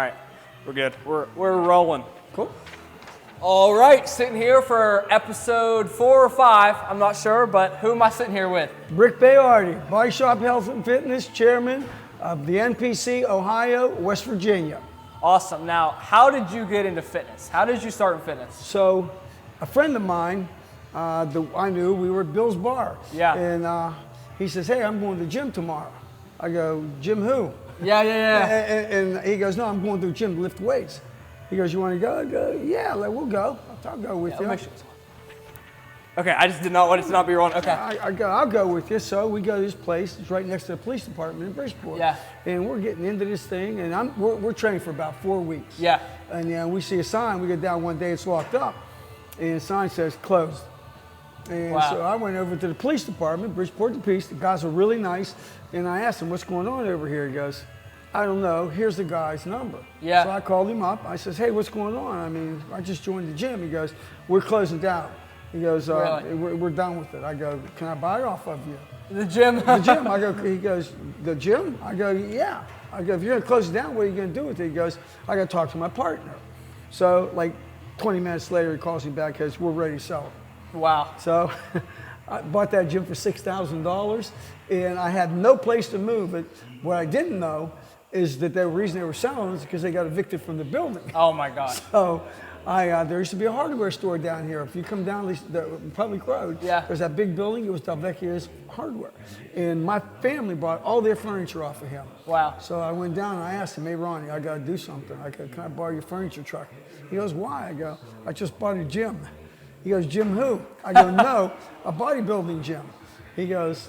All right, we're good. We're rolling. Cool. All right, sitting here for episode 4 or 5. I'm not sure, but who am I sitting here with? Rick Bayardi, Body Shop Health and Fitness, chairman of the NPC, Ohio, West Virginia. Awesome. Now, how did you get into fitness? How did you start in fitness? So, a friend of mine, I knew, we were at Bill's Bar. Yeah. And he says, hey, I'm going to the gym tomorrow. I go, gym who? Yeah. And he goes, no, I'm going to the gym to lift weights. He goes, you want to go? I go, yeah, we'll go. I'll go with you. Okay, I just did not want it to not be wrong. Okay. I'll go with you. So we go to this place. It's right next to the police department in Bridgeport. Yeah. And we're getting into this thing, and we're training for about 4 weeks. Yeah. And we see a sign. We get down one day, it's locked up, and the sign says closed. And wow. So I went over to the police department, Bridgeport the police. The guys were really nice, and I asked him, what's going on over here? He goes, I don't know. Here's the guy's number. Yeah. So I called him up. I says, hey, what's going on? I mean, I just joined the gym. He goes, we're closing down. He goes, really? we're done with it. I go, can I buy it off of you? The gym? The gym. I go, he goes, the gym? I go, yeah. I go, if you're going to close it down, what are you going to do with it? He goes, I got to talk to my partner. So like 20 minutes later, he calls me back because we're ready to sell it. Wow. So I bought that gym for $6,000, and I had no place to move it. What I didn't know is that the reason they were selling it is because they got evicted from the building. Oh my God. So there used to be a hardware store down here. If you come down the public road, yeah. There's that big building. It was Delvecchia's hardware. And my family bought all their furniture off of him. Wow. So I went down and I asked him, hey Ronnie, I got to do something. I go, can I borrow your furniture truck? He goes, why? I go, I just bought a gym. He goes, gym who? I go, no, a bodybuilding gym. He goes,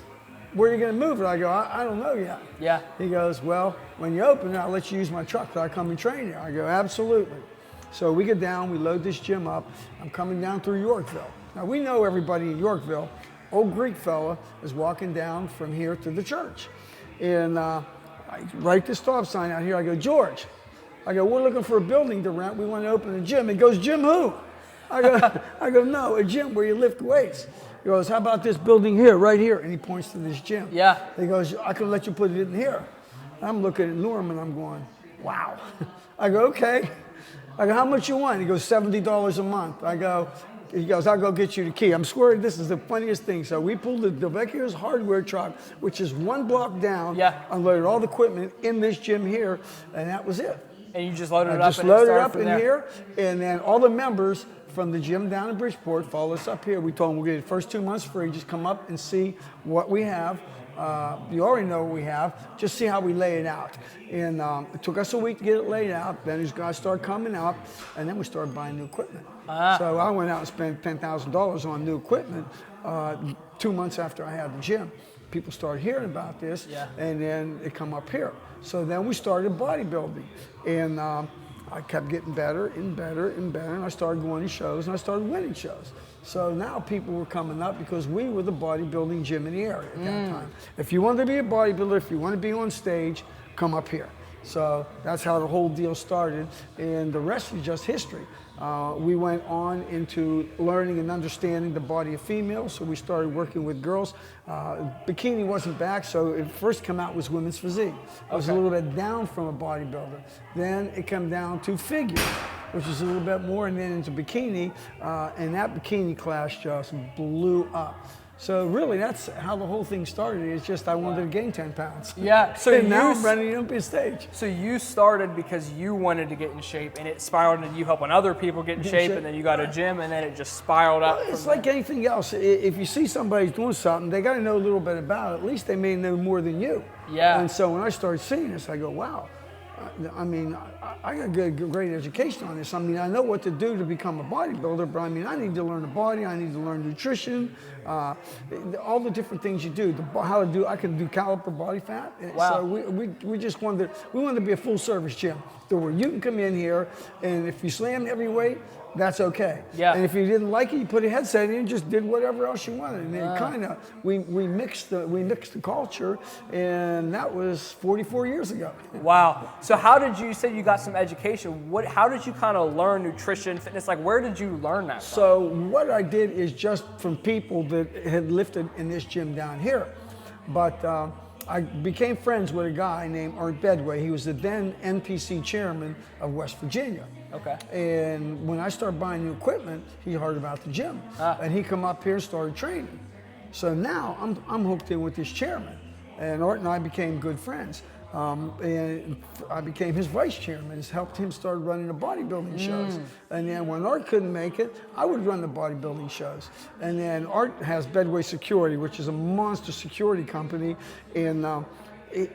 where are you going to move it? I go, I don't know yet. Yeah. He goes, well, when you open it, I'll let you use my truck so I come and train you. I go, absolutely. So we get down, we load this gym up. I'm coming down through Yorkville. Now we know everybody in Yorkville. Old Greek fella is walking down from here to the church. And I write the stop sign out here. I go, George. I go, we're looking for a building to rent. We want to open a gym. He goes, gym who? I go, no, a gym where you lift weights. He goes, how about this building here, right here? And he points to this gym. Yeah. He goes, I can let you put it in here. I'm looking at Norm and I'm going, wow. I go, okay. I go, how much you want? He goes, $70 a month. He goes, I'll go get you the key. I'm swearing this is the funniest thing. So we pulled the Delvecchia's hardware truck, which is 1 block down, yeah. Unloaded all the equipment in this gym here, and that was it. And you just loaded it up? Just loaded up in here, and then all the members from the gym down in Bridgeport followed us up here. We told them we'll get the first 2 months free. Just come up and see what we have. You already know what we have. Just see how we lay it out. And it took us a week to get it laid out. Then these guys started coming out, and then we started buying new equipment. So I went out and spent $10,000 on new equipment 2 months after I had the gym. People started hearing about this, yeah. And then it come up here. So then we started bodybuilding, and I kept getting better and better and better, and I started going to shows, and I started winning shows. So now people were coming up because we were the bodybuilding gym in the area at that time. If you want to be a bodybuilder, if you want to be on stage, come up here. So that's how the whole deal started, and the rest is just history. We went on into learning and understanding the body of females, so we started working with girls. Bikini wasn't back, so it first came out was women's physique. I was a little bit down from a bodybuilder. Then it came down to figure, which is a little bit more, and then into bikini, and that bikini class just blew up. So really, that's how the whole thing started. It's just I wanted to gain 10 pounds. Yeah. So and now I'm ready to jump on stage. So you started because you wanted to get in shape, and it spiraled into you helping other people get in shape, and then you got a gym, and then it just spiraled up. Well, it's like anything else. If you see somebody's doing something, they got to know a little bit about it. At least they may know more than you. Yeah. And so when I started seeing this, I go, wow. I mean, I got great education on this. I mean, I know what to do to become a bodybuilder, but I mean, I need to learn the body. I need to learn nutrition, all the different things you do. How to do? I can do caliper body fat. Wow. So we just wanted to be a full service gym, where you can come in here, and if you slam every weight, that's okay. Yeah. And if you didn't like it, you put a headset in and just did whatever else you wanted. And then kind of we mixed the culture, and that was 44 years ago. Wow. So how did you say you got some education? How did you kind of learn nutrition, fitness? Like, where did you learn that from? So what I did is just from people that had lifted in this gym down here. But I became friends with a guy named Art Bedway. He was the then NPC chairman of West Virginia. Okay. And when I started buying new equipment, he heard about the gym. And he come up here and started training. So now I'm hooked in with this chairman. And Art and I became good friends. And I became his vice chairman. It's helped him start running the bodybuilding shows. And then when Art couldn't make it, I would run the bodybuilding shows. And then Art has Bedway Security, which is a monster security company. And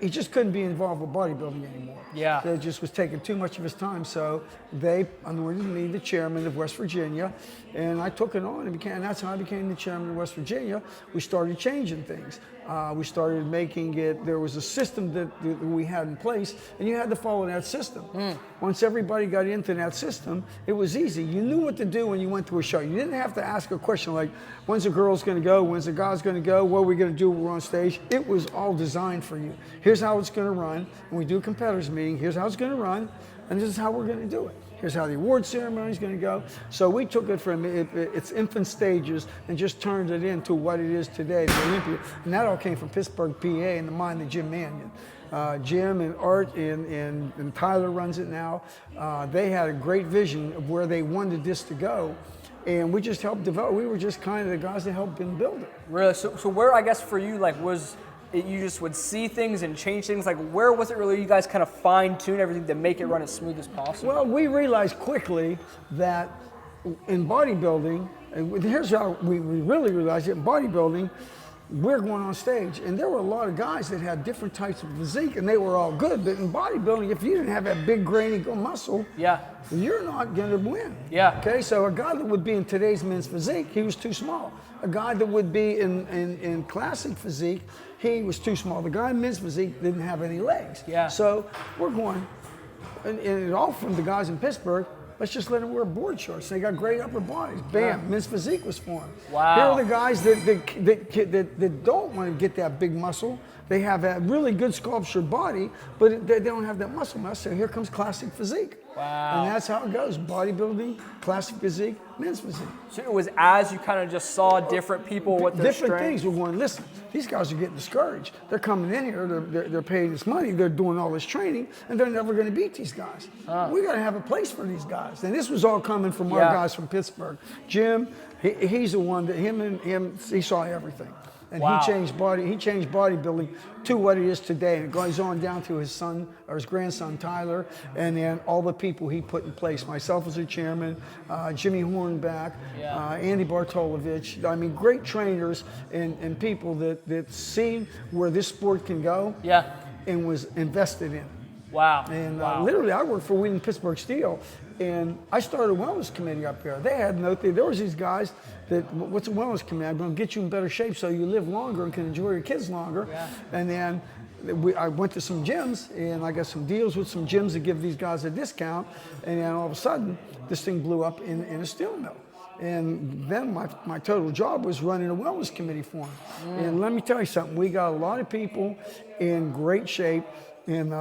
he just couldn't be involved with bodybuilding anymore. Yeah. So it just was taking too much of his time. So they anointed me the chairman of West Virginia, and I took it on, and that's how I became the chairman of West Virginia. We started changing things. We started making it, there was a system that we had in place, and you had to follow that system. Once everybody got into that system, it was easy. You knew what to do when you went to a show. You didn't have to ask a question like, when's the girl's gonna go? When's the guy's gonna go? What are we gonna do when we're on stage? It was all designed for you. Here's how it's gonna run. When we do a competitors meeting, here's how it's gonna run, and this is how we're gonna do it. Here's how the award ceremony is going to go. So we took it from its infant stages and just turned it into what it is today, the Olympia. And that all came from Pittsburgh, PA, in the mind of Jim Mannion. Jim and Art and Tyler runs it now. They had a great vision of where they wanted this to go. And we just helped develop. We were just kind of the guys that helped him build it. Really? So where, I guess, for you, like, was it you just would see things and change things? Like, where was it really you guys kind of fine-tune everything to make it run as smooth as possible? Well, we realized quickly that in bodybuilding, and here's how we really realized it, in bodybuilding, we're going on stage, and there were a lot of guys that had different types of physique, and they were all good. But in bodybuilding, if you didn't have that big, grainy muscle, you're not going to win. Okay, so a guy that would be in today's men's physique, he was too small. A guy that would be in classic physique, he was too small. The guy in men's physique didn't have any legs. So we're going, and it all from the guys in Pittsburgh, let's just let them wear board shorts. They got great upper bodies. Bam, men's physique was formed. Here are the guys that don't want to get that big muscle. They have a really good sculptured body, but they don't have that muscle mass. So here comes classic physique. And that's how it goes. Bodybuilding, classic physique, men's physique. So it was as you kind of just saw different people with their different things. We're going, listen, these guys are getting discouraged. They're coming in here, they're paying this money, they're doing all this training, and they're never going to beat these guys. We got to have a place for these guys. And this was all coming from our guys from Pittsburgh. Jim, he's the one that he saw everything. And he changed bodybuilding to what it is today. And it goes on down to his son or his grandson Tyler, and then all the people he put in place. Myself as a chairman, Jimmy Hornback, Andy Bartolovich. I mean, great trainers and people that seen where this sport can go and was invested in. And literally, I worked for Wheaton Pittsburgh Steel, and I started a wellness committee up here. They had there was these guys that, what's a wellness committee? I'm going to get you in better shape so you live longer and can enjoy your kids longer. And then I went to some gyms, and I got some deals with some gyms that give these guys a discount. And then all of a sudden, this thing blew up in a steel mill. And then my total job was running a wellness committee for them. And let me tell you something, we got a lot of people in great shape, and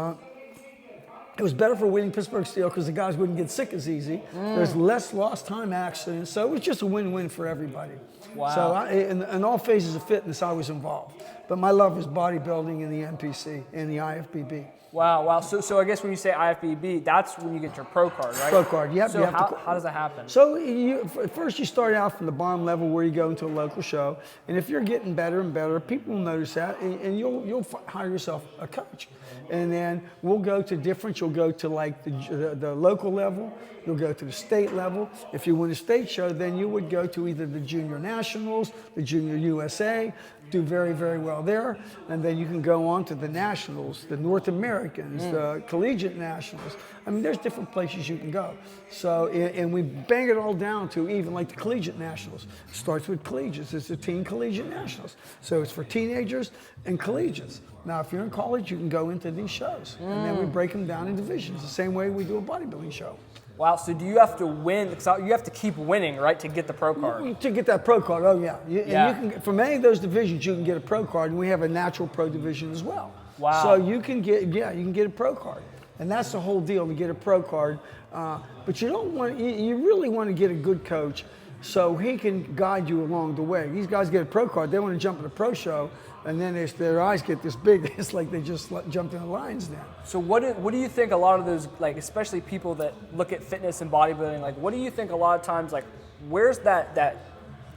it was better for Wheaton Pittsburgh Steel because the guys wouldn't get sick as easy. There's less lost time accidents, so it was just a win-win for everybody. So in all phases of fitness, I was involved. But my love was bodybuilding and the NPC and the IFBB. Wow. So I guess when you say IFBB, that's when you get your pro card, right? Pro card, yep. So how does that happen? So first you start out from the bottom level where you go into a local show, and if you're getting better and better, people will notice that, and you'll hire yourself a coach. And then we'll go to different, you'll go to like the local level, you'll go to the state level. If you win a state show, then you would go to either the Junior Nationals, the Junior USA, do very, very well there. And then you can go on to the Nationals, the North Americans, the Collegiate Nationals. I mean, there's different places you can go. So, and we bang it all down to even like the Collegiate Nationals. It starts with collegiates. It's the Teen Collegiate Nationals. So it's for teenagers and collegiates. Now, if you're in college, you can go into these shows. And then we break them down in divisions, the same way we do a bodybuilding show. Wow, so do you have to win? Because you have to keep winning, right, to get the pro card? To get that pro card, oh yeah. And you can, from any of those divisions, you can get a pro card, and we have a natural pro division as well. Wow. So you can get, you can get a pro card. And that's the whole deal, to get a pro card. But you don't want, you really want to get a good coach so he can guide you along the way. These guys get a pro card, they want to jump in a pro show, and then their eyes get this big. It's like they just jumped in the lion's den. So what do you think a lot of those, like, especially people that look at fitness and bodybuilding, like, what do you think a lot of times, like, where's that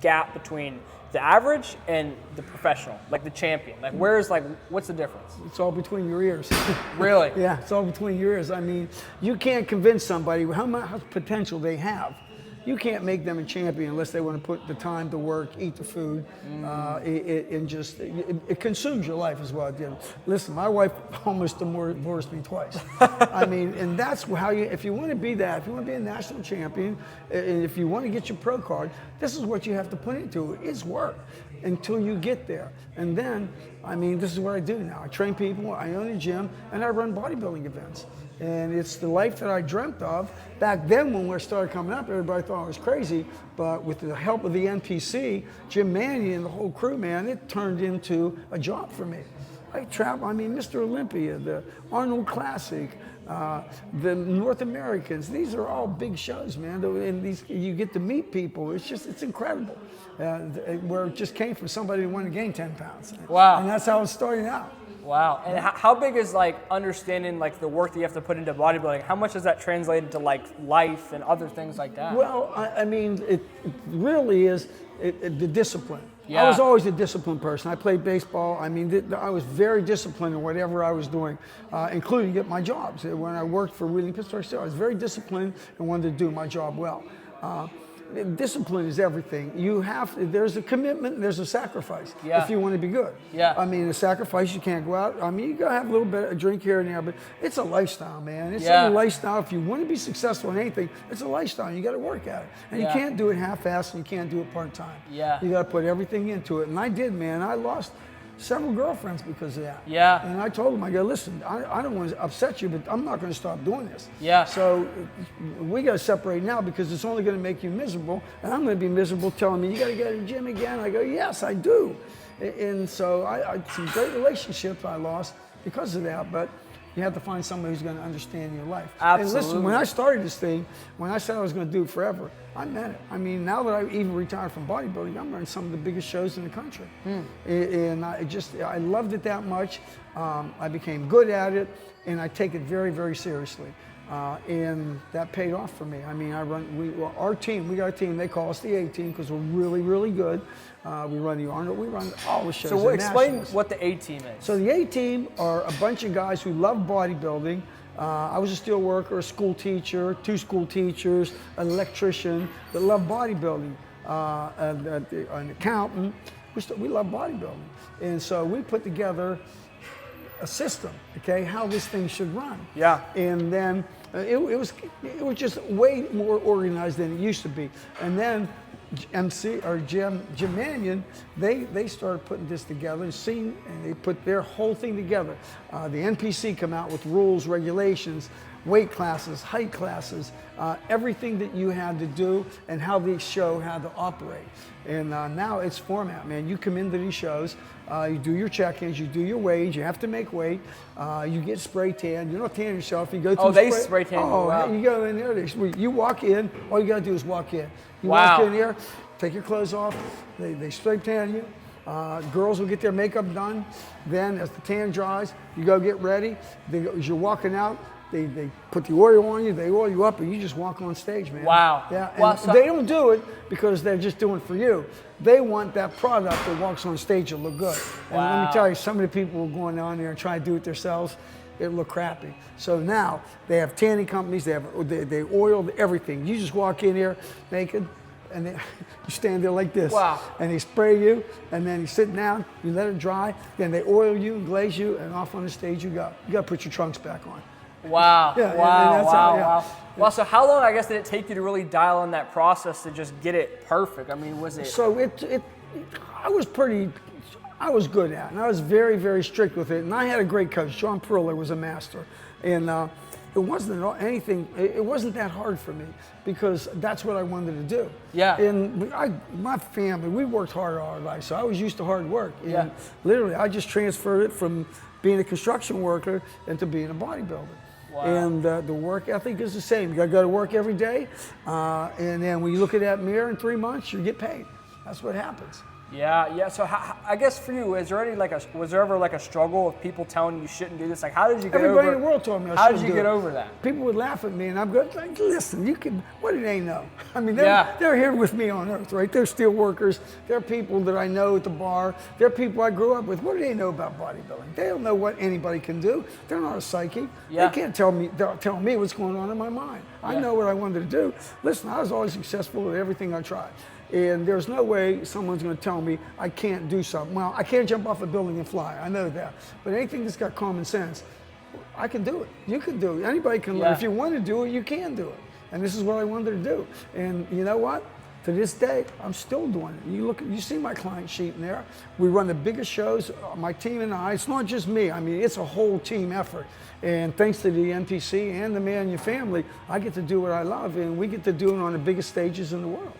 gap between the average and the professional, like the champion? Like, what's the difference? It's all between your ears. Really? Yeah, it's all between your ears. I mean, you can't convince somebody how much potential they have. You can't make them a champion unless they want to put the time to work, eat the food, it consumes your life as well. Listen, my wife almost divorced me twice. I mean, and that's how if you want to be that, if you want to be a national champion, and if you want to get your pro card, this is what you have to put into it. It's work until you get there. And then, I mean, this is what I do now. I train people, I own a gym, and I run bodybuilding events. And it's the life that I dreamt of. Back then when we started coming up, everybody thought I was crazy, but with the help of the NPC, Jim Mannion and the whole crew, man, it turned into a job for me. I travel, I mean, Mr. Olympia, the Arnold Classic, the North Americans, these are all big shows, man. And you get to meet people. It's incredible. Where it just came from somebody who wanted to gain 10 pounds. Wow. And that's how it's starting out. Wow. And how big is, like, understanding, like, the work that you have to put into bodybuilding? How much does that translate into, like, life and other things like that? Well, I mean, it really is the discipline. Yeah. I was always a disciplined person. I played baseball. I mean, I was very disciplined in whatever I was doing, including at my jobs. When I worked for Wheeling Pittsburgh Steel, I was very disciplined and wanted to do my job well. Discipline is everything. There's a commitment and there's a sacrifice if you want to be good. Yeah. I mean, a sacrifice, you can't go out. I mean, you gotta have a little bit of a drink here and there, but it's a lifestyle, man. It's a lifestyle. If you want to be successful in anything, it's a lifestyle. You gotta work at it. And you can't do it half-assed and you can't do it part-time. Yeah. You gotta put everything into it. And I did, man. I lost several girlfriends because of that. Yeah. And I told them, I go, listen, I don't want to upset you, but I'm not going to stop doing this. Yeah. So we got to separate now because it's only going to make you miserable. And I'm going to be miserable telling me, you got to go to the gym again. I go, yes, I do. And so some great relationships I lost because of that. But you have to find somebody who's going to understand your life. Absolutely. And listen, when I started this thing, when I said I was going to do it forever, I meant it. I mean, now that I've even retired from bodybuilding, I'm running some of the biggest shows in the country. And I loved it that much. I became good at it, and I take it very, very seriously. And that paid off for me. I mean, we got a team, they call us the A-Team because we're really, really good. We run the Arnold, we run all the shows. So explain what the A-Team is. So the A-Team are a bunch of guys who love bodybuilding. I was a steel worker, a school teacher, 2 school teachers, an electrician that love bodybuilding, an accountant. We love bodybuilding. And so we put together a system, okay, how this thing should run. Yeah. And then it was just way more organized than it used to be. And then Jim Mannion, they started putting this together and they put their whole thing together. The NPC come out with rules, regulations, weight classes, height classes, everything that you had to do and how the show had to operate. And now it's format, man. You come into these shows, you do your check-ins, you do your weigh-ins, you have to make weight, you get spray tan. You don't tan yourself, you go through they spray tan you. Wow. You go in there, you walk in, all you gotta do is walk in. You wow. walk in here, take your clothes off, they spray tan you. Girls will get their makeup done. Then as the tan dries, you go get ready. As you're walking out, they put the oil on you, they oil you up, and you just walk on stage, man. Wow. Yeah, and wow, so they don't do it because they're just doing it for you. They want that product that walks on stage to look good. And wow. let me tell you, some of the people who are going down there and trying to do it themselves, it look crappy. So now they have tanning companies, they oil everything. You just walk in here naked, and you stand there like this. Wow. And they spray you, and then you sit down, you let it dry, then they oil you and glaze you, and off on the stage you go. You got to put your trunks back on. Wow. Yeah, wow. Wow. yeah. Wow. Well, so how long, I guess, did it take you to really dial in that process to just get it perfect? I mean, was it? So I was good at it, and I was very, very strict with it. And I had a great coach. John Perler was a master. And it wasn't that hard for me because that's what I wanted to do. Yeah. And my family, we worked hard all our life, so I was used to hard work. And literally, I just transferred it from being a construction worker into being a bodybuilder. Wow. And the work ethic is the same. You got to go to work every day, and then when you look at that mirror in 3 months, you get paid. That's what happens. Yeah. So I guess for you, was there ever like a struggle of people telling you shouldn't do this? Like, how did you get Everybody over? in the world told me I How did shouldn't you do get it. over that? People would laugh at me, and I'm going, like, listen, you can. What do they know? I mean, they're here with me on earth, right? They're steel workers. They're people that I know at the bar. They're people I grew up with. What do they know about bodybuilding? They don't know what anybody can do. They're not a psychic. Yeah. They can't tell me what's going on in my mind. I know what I wanted to do. Listen, I was always successful at everything I tried. And there's no way someone's going to tell me I can't do something. Well, I can't jump off a building and fly. I know that. But anything that's got common sense, I can do it. You can do it. Anybody can learn. If you want to do it, you can do it. And this is what I wanted to do. And you know what? To this day, I'm still doing it. You see my client sheet in there. We run the biggest shows, my team and I. It's not just me. I mean, it's a whole team effort. And thanks to the NPC and the Man in Your Family, I get to do what I love, and we get to do it on the biggest stages in the world.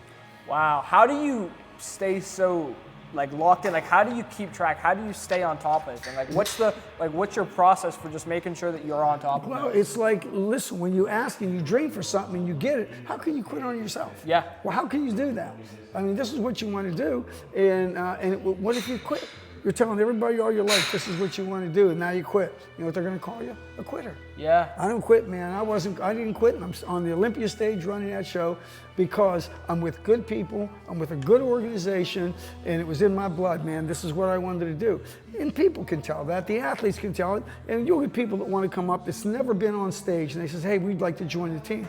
Wow. How do you stay so like locked in? Like, how do you keep track? How do you stay on top of it? And what's your process for just making sure that you're on top of it? Well, it's like, listen, when you ask and you dream for something and you get it, how can you quit on yourself? Yeah. Well, how can you do that? I mean, this is what you want to do, and what if you quit? You're telling everybody all your life this is what you want to do, and now you quit. You know what they're going to call you? A quitter. Yeah. I don't quit, man. I didn't quit. I'm on the Olympia stage running that show because I'm with good people. I'm with a good organization, and it was in my blood, man. This is what I wanted to do. And people can tell that. The athletes can tell it. And you'll get people that want to come up that's never been on stage, and they say, hey, we'd like to join the team.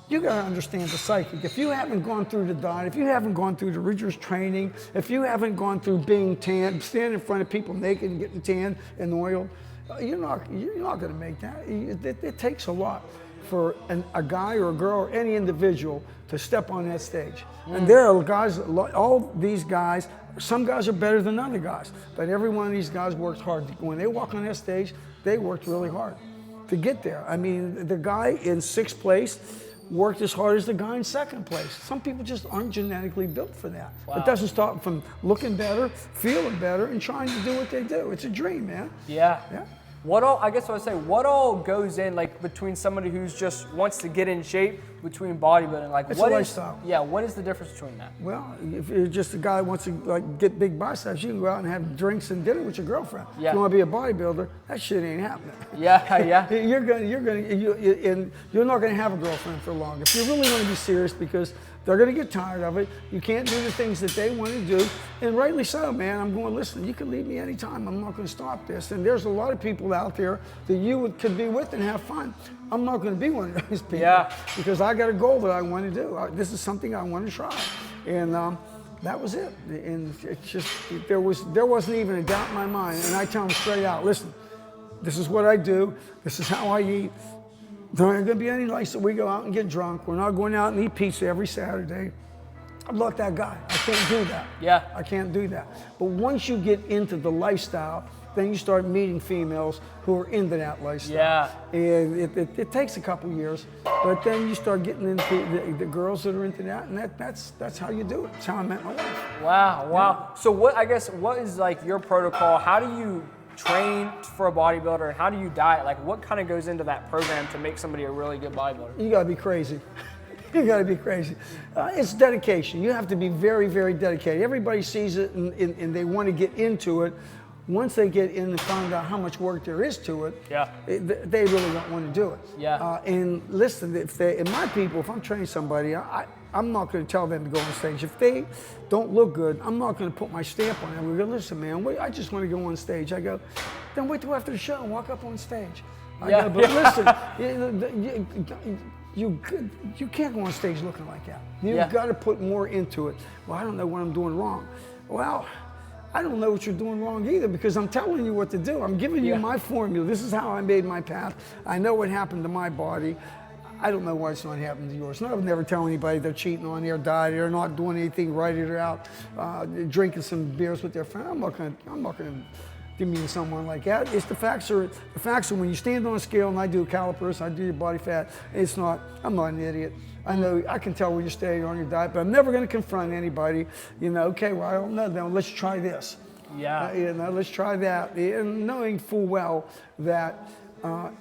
You got to understand the psychic. If you haven't gone through the diet, if you haven't gone through the rigorous training, if you haven't gone through being tanned, standing in front of people naked and getting tanned and oiled, you're not going to make that. It takes a lot for a guy or a girl or any individual to step on that stage. And there are guys, all these guys, some guys are better than other guys, but every one of these guys works hard. When they walk on that stage, they worked really hard to get there. I mean, the guy in 6th place worked as hard as the guy in 2nd place. Some people just aren't genetically built for that. Wow. It doesn't stop them from looking better, feeling better, and trying to do what they do. It's a dream, man. Yeah. Yeah. What all goes in, like, between somebody who's just wants to get in shape, between bodybuilding, like, It's what a is lifestyle. Yeah, what is the difference between that? Well, if you're just a guy who wants to like get big biceps, you can go out and have drinks and dinner with your girlfriend. Yeah. If you want to be a bodybuilder, that shit ain't happening. Yeah. You're not gonna have a girlfriend for long. If you're really gonna be serious, because they're gonna get tired of it. You can't do the things that they want to do, and rightly so, man. I'm going, listen, you can leave me anytime. I'm not gonna stop this. And there's a lot of people out there that you could be with and have fun. I'm not gonna be one of those people because I got a goal that I want to do. This is something I want to try, and that was it. And it's just there wasn't even a doubt in my mind. And I tell them straight out, listen, this is what I do. This is how I eat. There ain't gonna be any nights that we go out and get drunk. We're not going out and eat pizza every Saturday. I'm not that guy. I can't do that. Yeah. I can't do that. But once you get into the lifestyle, then you start meeting females who are into that lifestyle. Yeah. And it takes a couple years, but then you start getting into the girls that are into that, and that's how you do it. That's how I met my wife. Wow. Yeah. So what is like your protocol? How do you train for a bodybuilder, and how do you diet? Like, what kind of goes into that program to make somebody a really good bodybuilder? You gotta be crazy. You gotta be crazy. It's dedication. You have to be very, very dedicated. Everybody sees it and they want to get into it. Once they get in and find out how much work there is to it, they really don't want to do it. Yeah. And listen, if I'm training somebody, I'm not going to tell them to go on stage. If they don't look good, I'm not going to put my stamp on them. We go, listen, man, I just want to go on stage. I go, then wait till after the show and walk up on stage. I go, but listen, you can't go on stage looking like that. You've got to put more into it. Well, I don't know what I'm doing wrong. Well, I don't know what you're doing wrong either, because I'm telling you what to do. I'm giving you my formula. This is how I made my path. I know what happened to my body. I don't know why it's not happening to yours. No, I would never tell anybody they're cheating on their diet, they're not doing anything right, or they're out drinking some beers with their friend. I'm not gonna demean someone like that. It's the facts are when you stand on a scale and I do calipers, I do your body fat. I'm not an idiot. I know I can tell where you stay on your diet, but I'm never going to confront anybody. Okay, well, I don't know. Then let's try this. Yeah. Let's try that. And knowing full well that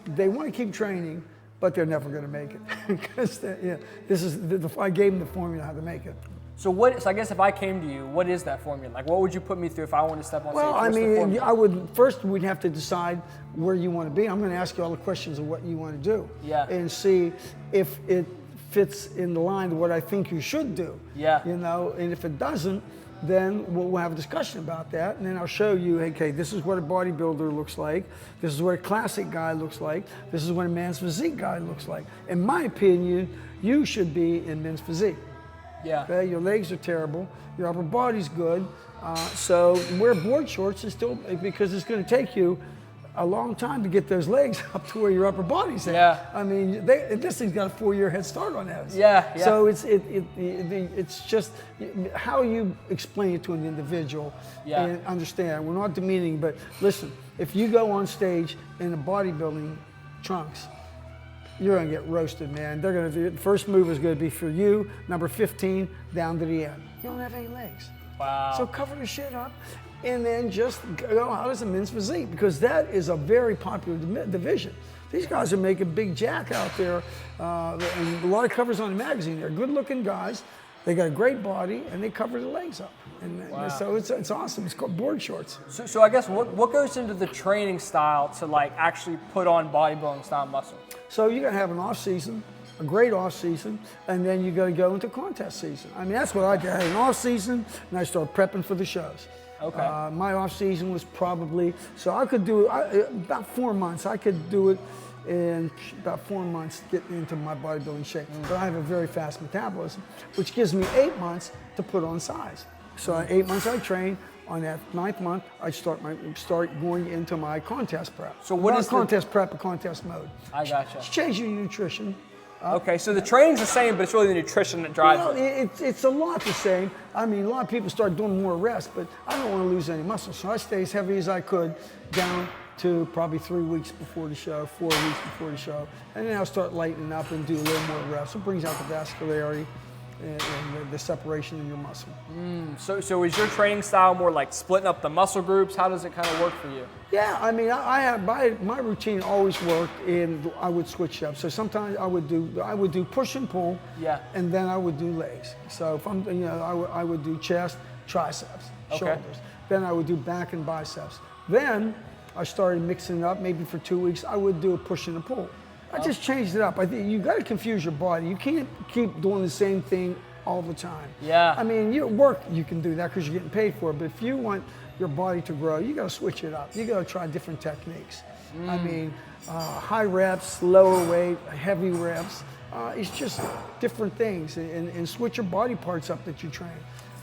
they want to keep training, but they're never going to make it because I gave them the formula how to make it. So I guess if I came to you, what is that formula? Like, what would you put me through if I wanted to step on stage? Well, I mean, first we'd have to decide where you want to be. I'm going to ask you all the questions of what you want to do. Yeah. And see if it fits in the line of what I think you should do. Yeah. You know, and if it doesn't, then we'll have a discussion about that. And then I'll show you, okay, this is what a bodybuilder looks like. This is what a classic guy looks like. This is what a man's physique guy looks like. In my opinion, you should be in men's physique. Yeah. Okay, your legs are terrible, your upper body's good, so wear board shorts is still, because it's going to take you a long time to get those legs up to where your upper body's at. Yeah. I mean, this thing's got a 4-year head start on those. Yeah, yeah. So it's just how you explain it to an individual and understand. We're not demeaning, but listen, if you go on stage in the bodybuilding trunks, you're going to get roasted, man. They're going to do, the first move is going to be for you, number 15, down to the end. You don't have any legs. Wow. So cover the shit up and then just go out as a men's physique, because that is a very popular division. These guys are making big jack out there, and a lot of covers on the magazine. They're good-looking guys. They got a great body, and they cover the legs up. And so it's awesome. It's called board shorts. So I guess what goes into the training style to like actually put on bodybuilding style muscle? So you got to have an off season, a great off season, and then you got to go into contest season. I mean, that's what I did. I had an off season, and I started prepping for the shows. Okay. My off season was probably, so I could do about 4 months. I could do it in about 4 months, get into my bodybuilding shape. But I have a very fast metabolism, which gives me 8 months to put on size. So 8 months I train. On that 9th month, I start going into my contest prep. So what is contest prep? A contest mode. I gotcha. It's changing your nutrition. Okay, so the training's the same, but it's really the nutrition that drives it. It's a lot the same. I mean, a lot of people start doing more rest, but I don't want to lose any muscle, so I stay as heavy as I could down to probably 3 weeks before the show, 4 weeks before the show, and then I'll start lightening up and do a little more rest. It brings out the vascularity and the separation in your muscle. So is your training style more like splitting up the muscle groups? How does it kind of work for you? Yeah, I mean, I have my routine always worked, and I would switch up. So sometimes I would do push and pull, and then I would do legs. So if I'm, I would do chest, triceps, shoulders. Then I would do back and biceps. Then I started mixing it up. Maybe for 2 weeks, I would do a push and a pull. I just changed it up. I think you got to confuse your body. You can't keep doing the same thing all the time. Yeah. I mean, you can do that because you're getting paid for it. But if you want your body to grow, you got to switch it up. You got to try different techniques. I mean, high reps, lower weight, heavy reps. It's just different things, and switch your body parts up that you train.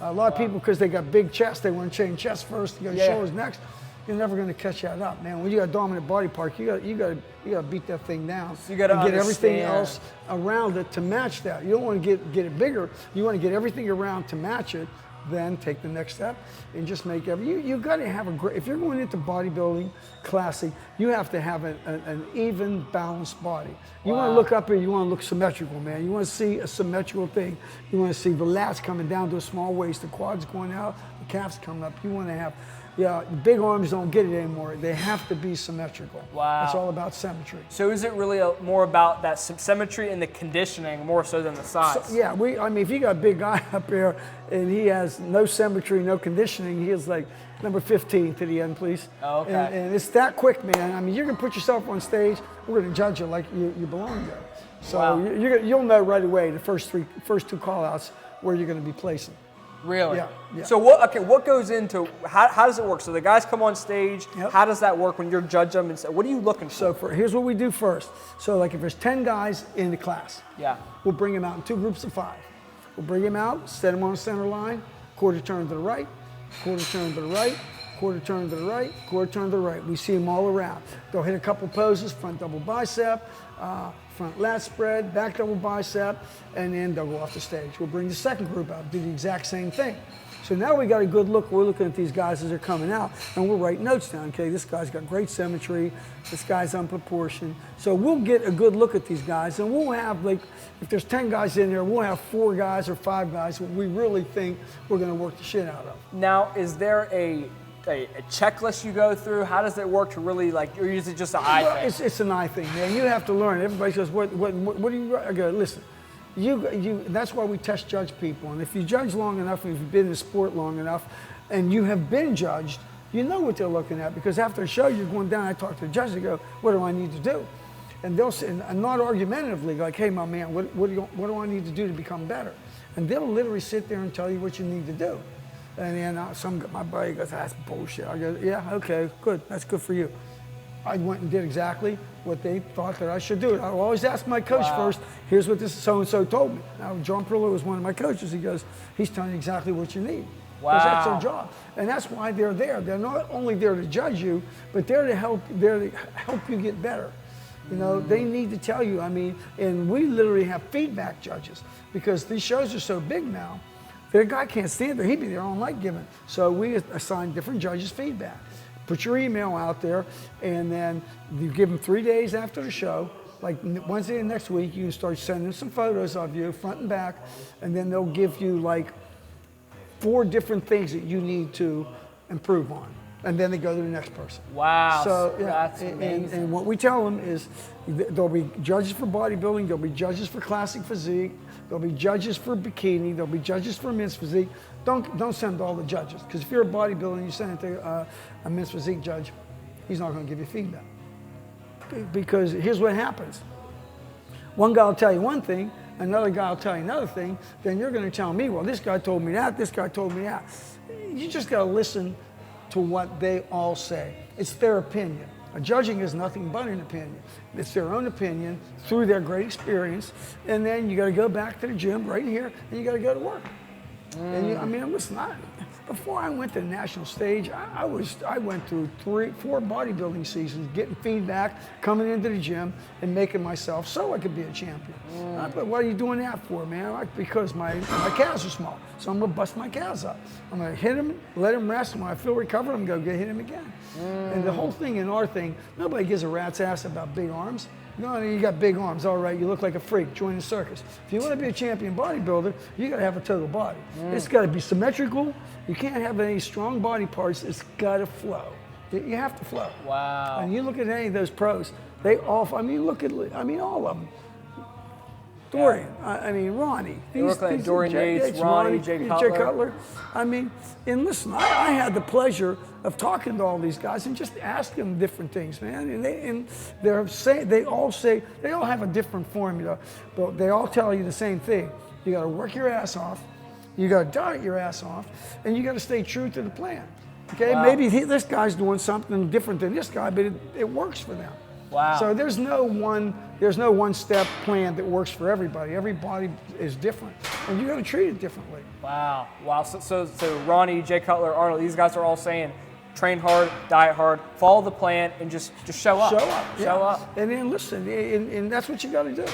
A lot of people, because they got big chest, they want to train chest first, you got shoulders next. You're never going to catch that up, man. When you got a dominant body part, you got to beat that thing down. So you got to get everything else around it to match that. You don't want to get it bigger. You want to get everything around to match it. Then take the next step and just make you got to have a great. If you're going into bodybuilding classic, you have to have an even, balanced body. You want to look up here. You want to look symmetrical, man. You want to see a symmetrical thing. You want to see the lats coming down to a small waist, the quads going out, the calves coming up. You want to have. Yeah, big arms don't get it anymore. They have to be symmetrical. Wow. It's all about symmetry. So is it really more about that symmetry and the conditioning more so than the size? So, yeah, I mean, if you got a big guy up there and he has no symmetry, no conditioning, he is like number 15 to the end, please. Oh, okay. And it's that quick, man. I mean, you're going to put yourself on stage, we're going to judge you like you belong there. So you'll know right away the first two call-outs where you're going to be placing. Really? Yeah. So what goes into, how does it work? So the guys come on stage, how does that work when you're judging them and say, what are you looking for? So here's what we do first. So like if there's 10 guys in the class, we'll bring them out in 2 groups of 5. We'll bring them out, set them on the center line, quarter turn to the right, quarter turn to the right, quarter turn to the right, quarter turn to the right. We see them all around. They'll hit a couple poses, front double bicep, front lat spread, back double bicep, and then they'll go off the stage. We'll bring the second group out, do the exact same thing. So now we got a good look. We're looking at these guys as they're coming out, and we'll write notes down. Okay, this guy's got great symmetry. This guy's on proportion. So we'll get a good look at these guys, and we'll have, like, if there's 10 guys in there, we'll have 4 guys or 5 guys who we really think we're going to work the shit out of. Now, is there a a checklist you go through? How does it work to really like, or is it just an eye thing? It's an eye thing, man. You have to learn. Everybody says, what do you, I go, listen, that's why we test judge people. And if you judge long enough, and if you've been in the sport long enough, and you have been judged, you know what they're looking at. Because after a show, you're going down, I talk to the judge, they go, what do I need to do? And they'll say, and not argumentatively, like, hey, my man, what do I need to do to become better? And they'll literally sit there and tell you what you need to do. And then my buddy goes, that's bullshit. I go, yeah, okay, good, that's good for you. I went and did exactly what they thought that I should do. I always ask my coach first, here's what this so-and-so told me. Now, John Perillo was one of my coaches. He goes, he's telling you exactly what you need. Wow. Because that's their job. And that's why they're there. They're not only there to judge you, but they're to help you get better. You know, they need to tell you, I mean, and we literally have feedback judges because these shows are so big now, the guy can't stand there, he'd be there all night giving. So we assign different judges feedback. Put your email out there, and then you give them 3 days after the show, like Wednesday of next week, you can start sending some photos of you, front and back, and then they'll give you like 4 different things that you need to improve on. And then they go to the next person. Wow, so yeah, that's amazing. And what we tell them is there'll be judges for bodybuilding, there'll be judges for classic physique, there'll be judges for bikini, there'll be judges for men's physique. Don't send all the judges, because if you're a bodybuilder and you send it to a men's physique judge, he's not going to give you feedback. Because here's what happens. One guy will tell you one thing, another guy will tell you another thing, then you're going to tell me, well, this guy told me that, this guy told me that. You just got to listen to what they all say. It's their opinion. Judging is nothing but an opinion. It's their own opinion through their great experience, and then you got to go back to the gym right here, and you got to go to work. And I mean, listen, before I went to the national stage, I went through 3, 4 bodybuilding seasons, getting feedback, coming into the gym, and making myself so I could be a champion. But what are you doing that for, man? Because my calves are small, so I'm gonna bust my calves up. I'm gonna hit them, let them rest, and when I feel recovered, I'm gonna go hit them again. And the whole thing in our thing, nobody gives a rat's ass about big arms. No, you got big arms, all right, you look like a freak, join the circus. If you want to be a champion bodybuilder, you got to have a total body. It's got to be symmetrical. You can't have any strong body parts. It's got to flow. You have to flow. Wow. And you look at any of those pros, they all, I mean, all of them. Dorian, I mean, Ronnie. They look like Dorian Yates, Ronnie, Jay Cutler. I mean, and listen, I had the pleasure of talking to all these guys and just asking them different things, man. And they all have a different formula, but they all tell you the same thing. You got to work your ass off, you got to diet your ass off, and you got to stay true to the plan. Okay, wow. Maybe this guy's doing something different than this guy, but it works for them. Wow. So there's no one-step plan that works for everybody. Everybody is different, and you got to treat it differently. Wow. Wow. So Ronnie, Jay Cutler, Arnold, these guys are all saying, train hard, diet hard, follow the plan, and just show up. Show up. And then listen, and that's what you got to do.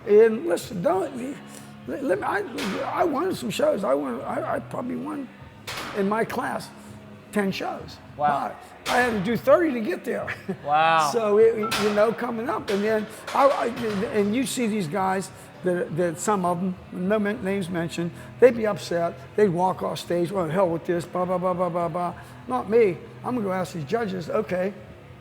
And listen, I won some shows. I probably won in my class 10 shows. Wow. But I had to do 30 to get there. Wow. So, coming up. And then, and you see these guys, that some of them, no names mentioned, they'd be upset. They'd walk off stage, well, hell with this, blah, blah, blah, blah, blah, blah. Not me. I'm going to go ask these judges, okay,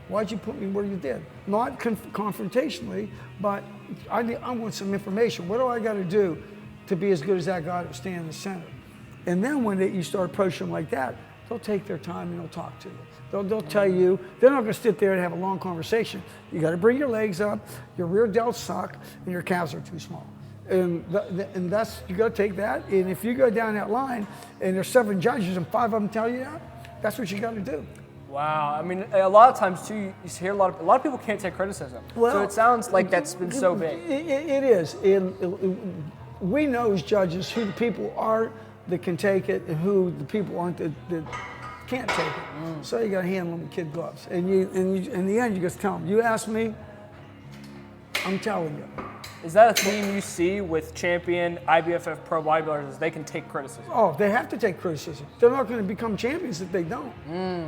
why'd you put me where you did? Not confrontationally, but I want some information. What do I got to do to be as good as that guy that was standing in the center? And then when you start approaching them like that, they'll take their time and they'll talk to you. They'll tell you, they're not going to sit there and have a long conversation. You got to bring your legs up, your rear delts suck, and your calves are too small. And that's, you got to take that. And if you go down that line and there's 7 judges and 5 of them tell you that, that's what you got to do. Wow. I mean, a lot of times too, you hear a lot of people can't take criticism. Well, so it sounds like that's been so big. It is. And we know as judges who the people are that can take it and who the people aren't that can't take it. So you got to handle them with kid gloves. And in the end, you just tell them, you ask me, I'm telling you. Is that a theme you see with champion IBFF pro bodybuilders? They can take criticism. Oh, they have to take criticism. They're not going to become champions if they don't.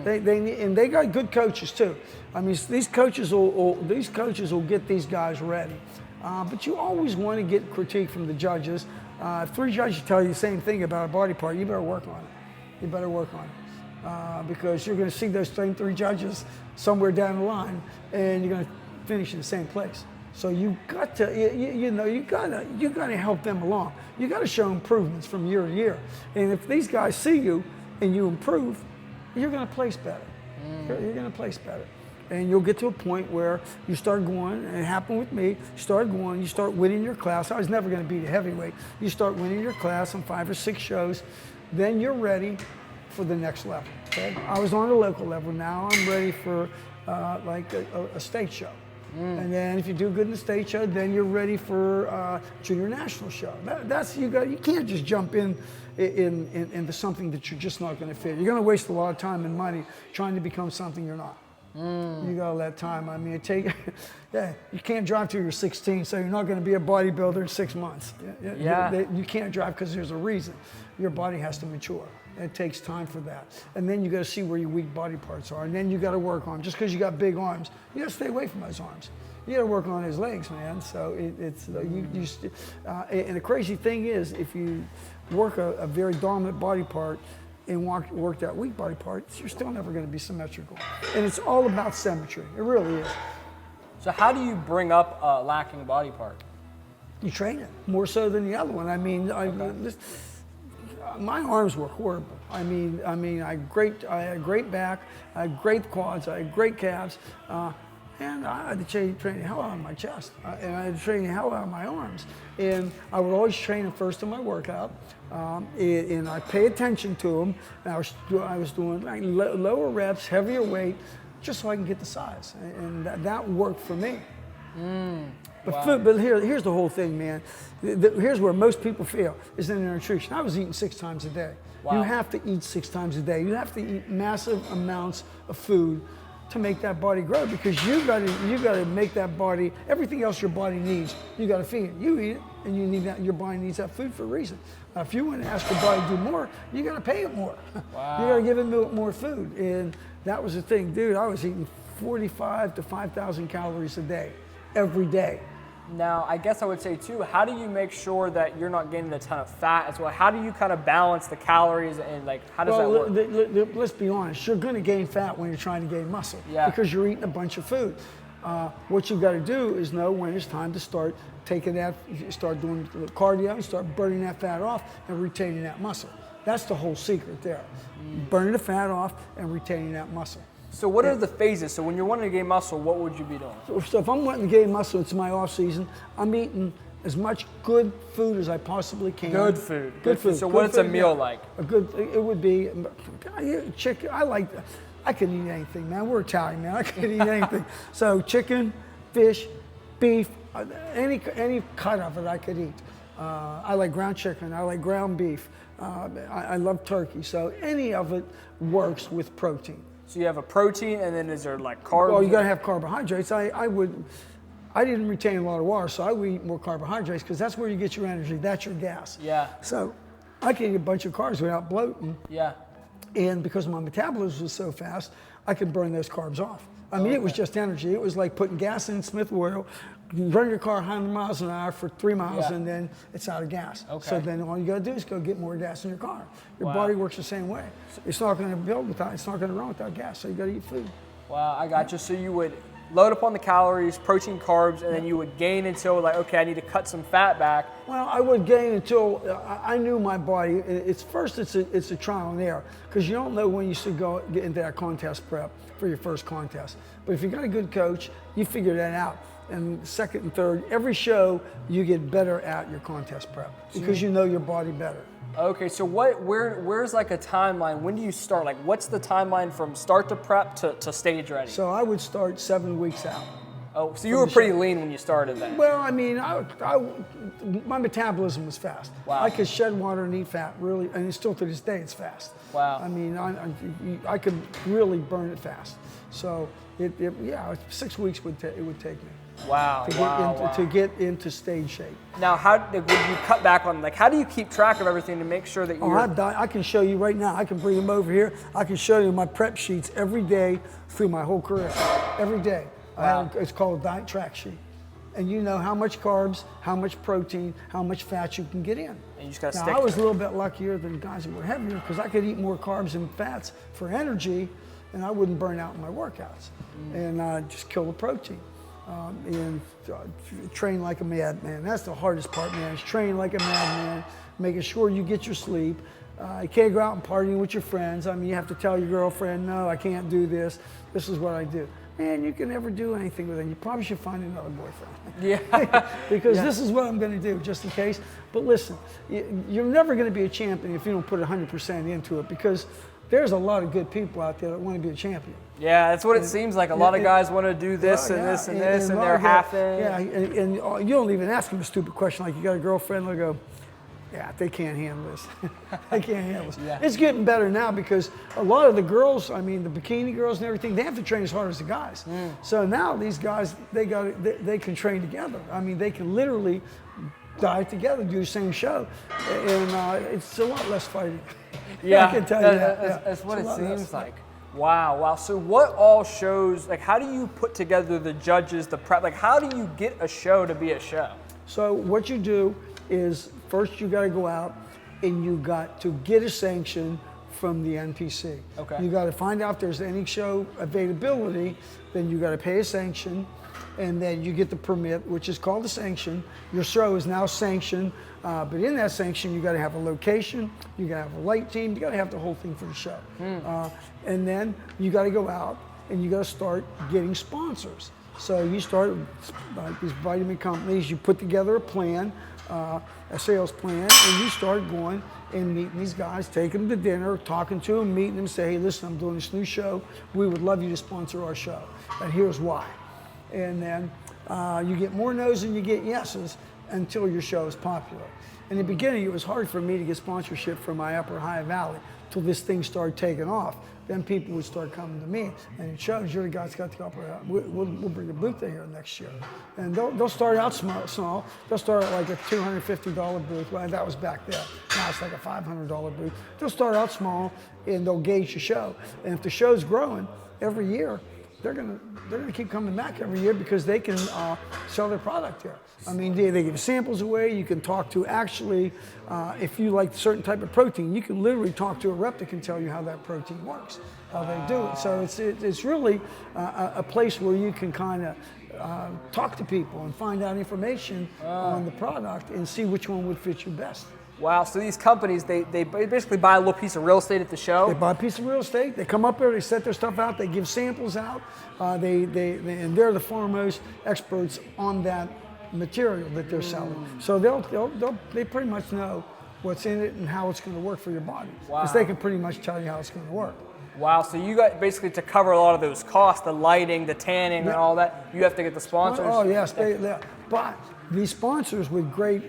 They got good coaches too. I mean, these coaches will get these guys ready. But you always want to get critique from the judges. If 3 judges tell you the same thing about a body part, you better work on it. You better work on it. because you're going to see those same 3 judges somewhere down the line, and you're going to finish in the same place. So you got to, you gotta help them along. You got to show improvements from year to year. And if these guys see you and you improve, you're going to place better. You're going to place better. And you'll get to a point where you start going, and it happened with me, you start winning your class. I was never going to beat a heavyweight. You start winning your class on 5 or 6 shows, then you're ready for the next level. Okay? I was on a local level. Now I'm ready for like a state show. And then if you do good in the state show, then you're ready for junior national show. You can't just jump into something that you're just not going to fit. You're going to waste a lot of time and money trying to become something you're not. You got to let time. I mean, you can't drive till you're 16, so you're not going to be a bodybuilder in 6 months. You can't drive because there's a reason. Your body has to mature. It takes time for that. And then you got to see where your weak body parts are. And then you got to work on them. Just because you got big arms, you got to stay away from those arms. You got to work on his legs, man. So and the crazy thing is, if you work a very dominant body part and work that weak body part, you're still never going to be symmetrical. And it's all about symmetry. It really is. So how do you bring up a lacking body part? You train it more so than the other one. I mean, my arms were horrible. I mean, I had great back, I had great quads, I had great calves, and I had to train the hell out of my chest, and I had to train the hell out of my arms. And I would always train them first in my workout, and I pay attention to them. And I was doing like lower reps, heavier weight, just so I can get the size, and that worked for me. But here's the whole thing, man. Here's where most people fail, is in their nutrition. I was eating 6 times a day. Wow. You have to eat 6 times a day. You have to eat massive amounts of food to make that body grow, because you got to make that body, everything else your body needs, you got to feed it. You eat it, and you need that. Your body needs that food for a reason. Now, if you want to ask your body to do more, you got to pay it more. Wow. You got to give it more food, and that was the thing, dude. I was eating 45 to 5,000 calories a day, every day. Now, I guess I would say too, how do you make sure that you're not gaining a ton of fat as well? How do you kind of balance the calories, and like, how does that work? Let's be honest, you're going to gain fat when you're trying to gain muscle, because you're eating a bunch of food. What you got to do is know when it's time to start taking that, start doing cardio, and start burning that fat off and retaining that muscle. That's the whole secret there. Burning the fat off and retaining that muscle. So what are the phases? So when you're wanting to gain muscle, what would you be doing? So if I'm wanting to gain muscle, it's my off season, I'm eating as much good food as I possibly can. Good food. Good food. So what's a meal like? It would be chicken. I can eat anything, man. We're Italian, man. I can eat anything. So chicken, fish, beef, any cut of it I could eat. I like ground chicken. I like ground beef. I love turkey. So any of it works with protein. So you have a protein, and then is there like carbs? Well, you gotta have carbohydrates. I didn't retain a lot of water, so I would eat more carbohydrates, because that's where you get your energy. That's your gas. Yeah. So I could eat a bunch of carbs without bloating. Yeah. And because my metabolism was so fast, I could burn those carbs off. I mean, it was just energy. It was like putting gas in Smith oil, you run your car 100 miles an hour for 3 miles, and then it's out of gas. Okay. So then all you gotta do is go get more gas in your car. Your body works the same way. It's not gonna build without, it's not gonna run without gas, so you gotta eat food. Wow, I got you. So you would load up on the calories, protein, carbs, and then you would gain until like, okay, I need to cut some fat back. Well, I would gain until I knew my body. It's a trial and error, because you don't know when you should get into that contest prep for your first contest. But if you got a good coach, you figure that out. And second and third, every show you get better at your contest prep, because you know your body better. Okay, so where's like a timeline? When do you start? Like, what's the timeline from start to prep to stage ready? So I would start 7 weeks out. Oh, so you were pretty lean when you started then? Well, I mean, my metabolism was fast. Wow. I could shed water and eat fat, really, and still to this day it's fast. Wow. I mean, I could really burn it fast. So, 6 weeks it would take me. Wow. To get into stage shape. Now, would you cut back on, like, how do you keep track of everything to make sure that you're... I can show you right now. I can bring them over here. I can show you my prep sheets every day through my whole career. Every day. Wow. It's called a diet track sheet. and you know how much carbs, how much protein, how much fat you can get in. And you just gotta Now, stick I was to a little bit luckier than guys that were heavier because I could eat more carbs and fats for energy, and I wouldn't burn out in my workouts, and just kill the protein. And train like a madman. That's the hardest part, man. Is train like a madman, making sure you get your sleep. You can't go out and partying with your friends. I mean, you have to tell your girlfriend, no, I can't do this. This is what I do. Man, you can never do anything with it. You probably should find another boyfriend. Yeah. Because this is what I'm going to do, just in case. But listen, you're never going to be a champion if you don't put 100% into it, because there's a lot of good people out there that want to be a champion. Yeah, that's what it seems like. A lot of guys want to do this and this and this, and they're half in. Yeah, and you don't even ask them a stupid question like, you got a girlfriend? They'll go, yeah, they can't handle this. They can't handle this. Yeah. It's getting better now because a lot of the girls, I mean, the bikini girls and everything, they have to train as hard as the guys. So now these guys, they can train together. I mean, they can literally dive together, do the same show, and it's a lot less fighting. Yeah, I can tell you that. That's what it seems like. Wow. So what all shows, like how do you put together the judges, the prep, like how do you get a show to be a show? So what you do is first you got to go out and you got to get a sanction from the NPC. Okay. You got to find out if there's any show availability, then you got to pay a sanction, and then you get the permit, which is called a sanction. Your show is now sanctioned, but in that sanction, you got to have a location, you got to have a light team, you got to have the whole thing for the show. And then you got to go out and you got to start getting sponsors. So you start like these vitamin companies, you put together a plan, a sales plan, and you start going and meeting these guys, taking them to dinner, talking to them, meeting them, say, hey, listen, I'm doing this new show. We would love you to sponsor our show, and here's why. And then you get more no's than you get yeses until your show is popular. In the beginning, it was hard for me to get sponsorship from my Upper High Valley until this thing started taking off. Then people would start coming to me, and it shows you're the guy that's got the Upper High. We'll bring a booth in here next year. And they'll start out small. They'll start at like a $250 booth. Well, that was back then. Now it's like a $500 booth. They'll start out small, and they'll gauge the show. And if the show's growing every year, they're gonna keep coming back every year because they can sell their product there. I mean, they give samples away. You can talk to actually, if you like a certain type of protein, you can literally talk to a rep that can tell you how that protein works, how they do it. So it's really a place where you can kind of talk to people and find out information on the product and see which one would fit you best. Wow, so these companies, they basically buy a little piece of real estate at the show? They buy a piece of real estate, they come up there, they set their stuff out, they give samples out, and they're the foremost experts on that material that they're selling. So they pretty much know what's in it and how it's going to work for your body. Because they can pretty much tell you how it's going to work. Wow, so you got basically to cover a lot of those costs, the lighting, the tanning, and all that, you have to get the sponsors? Oh, yes. But these sponsors with great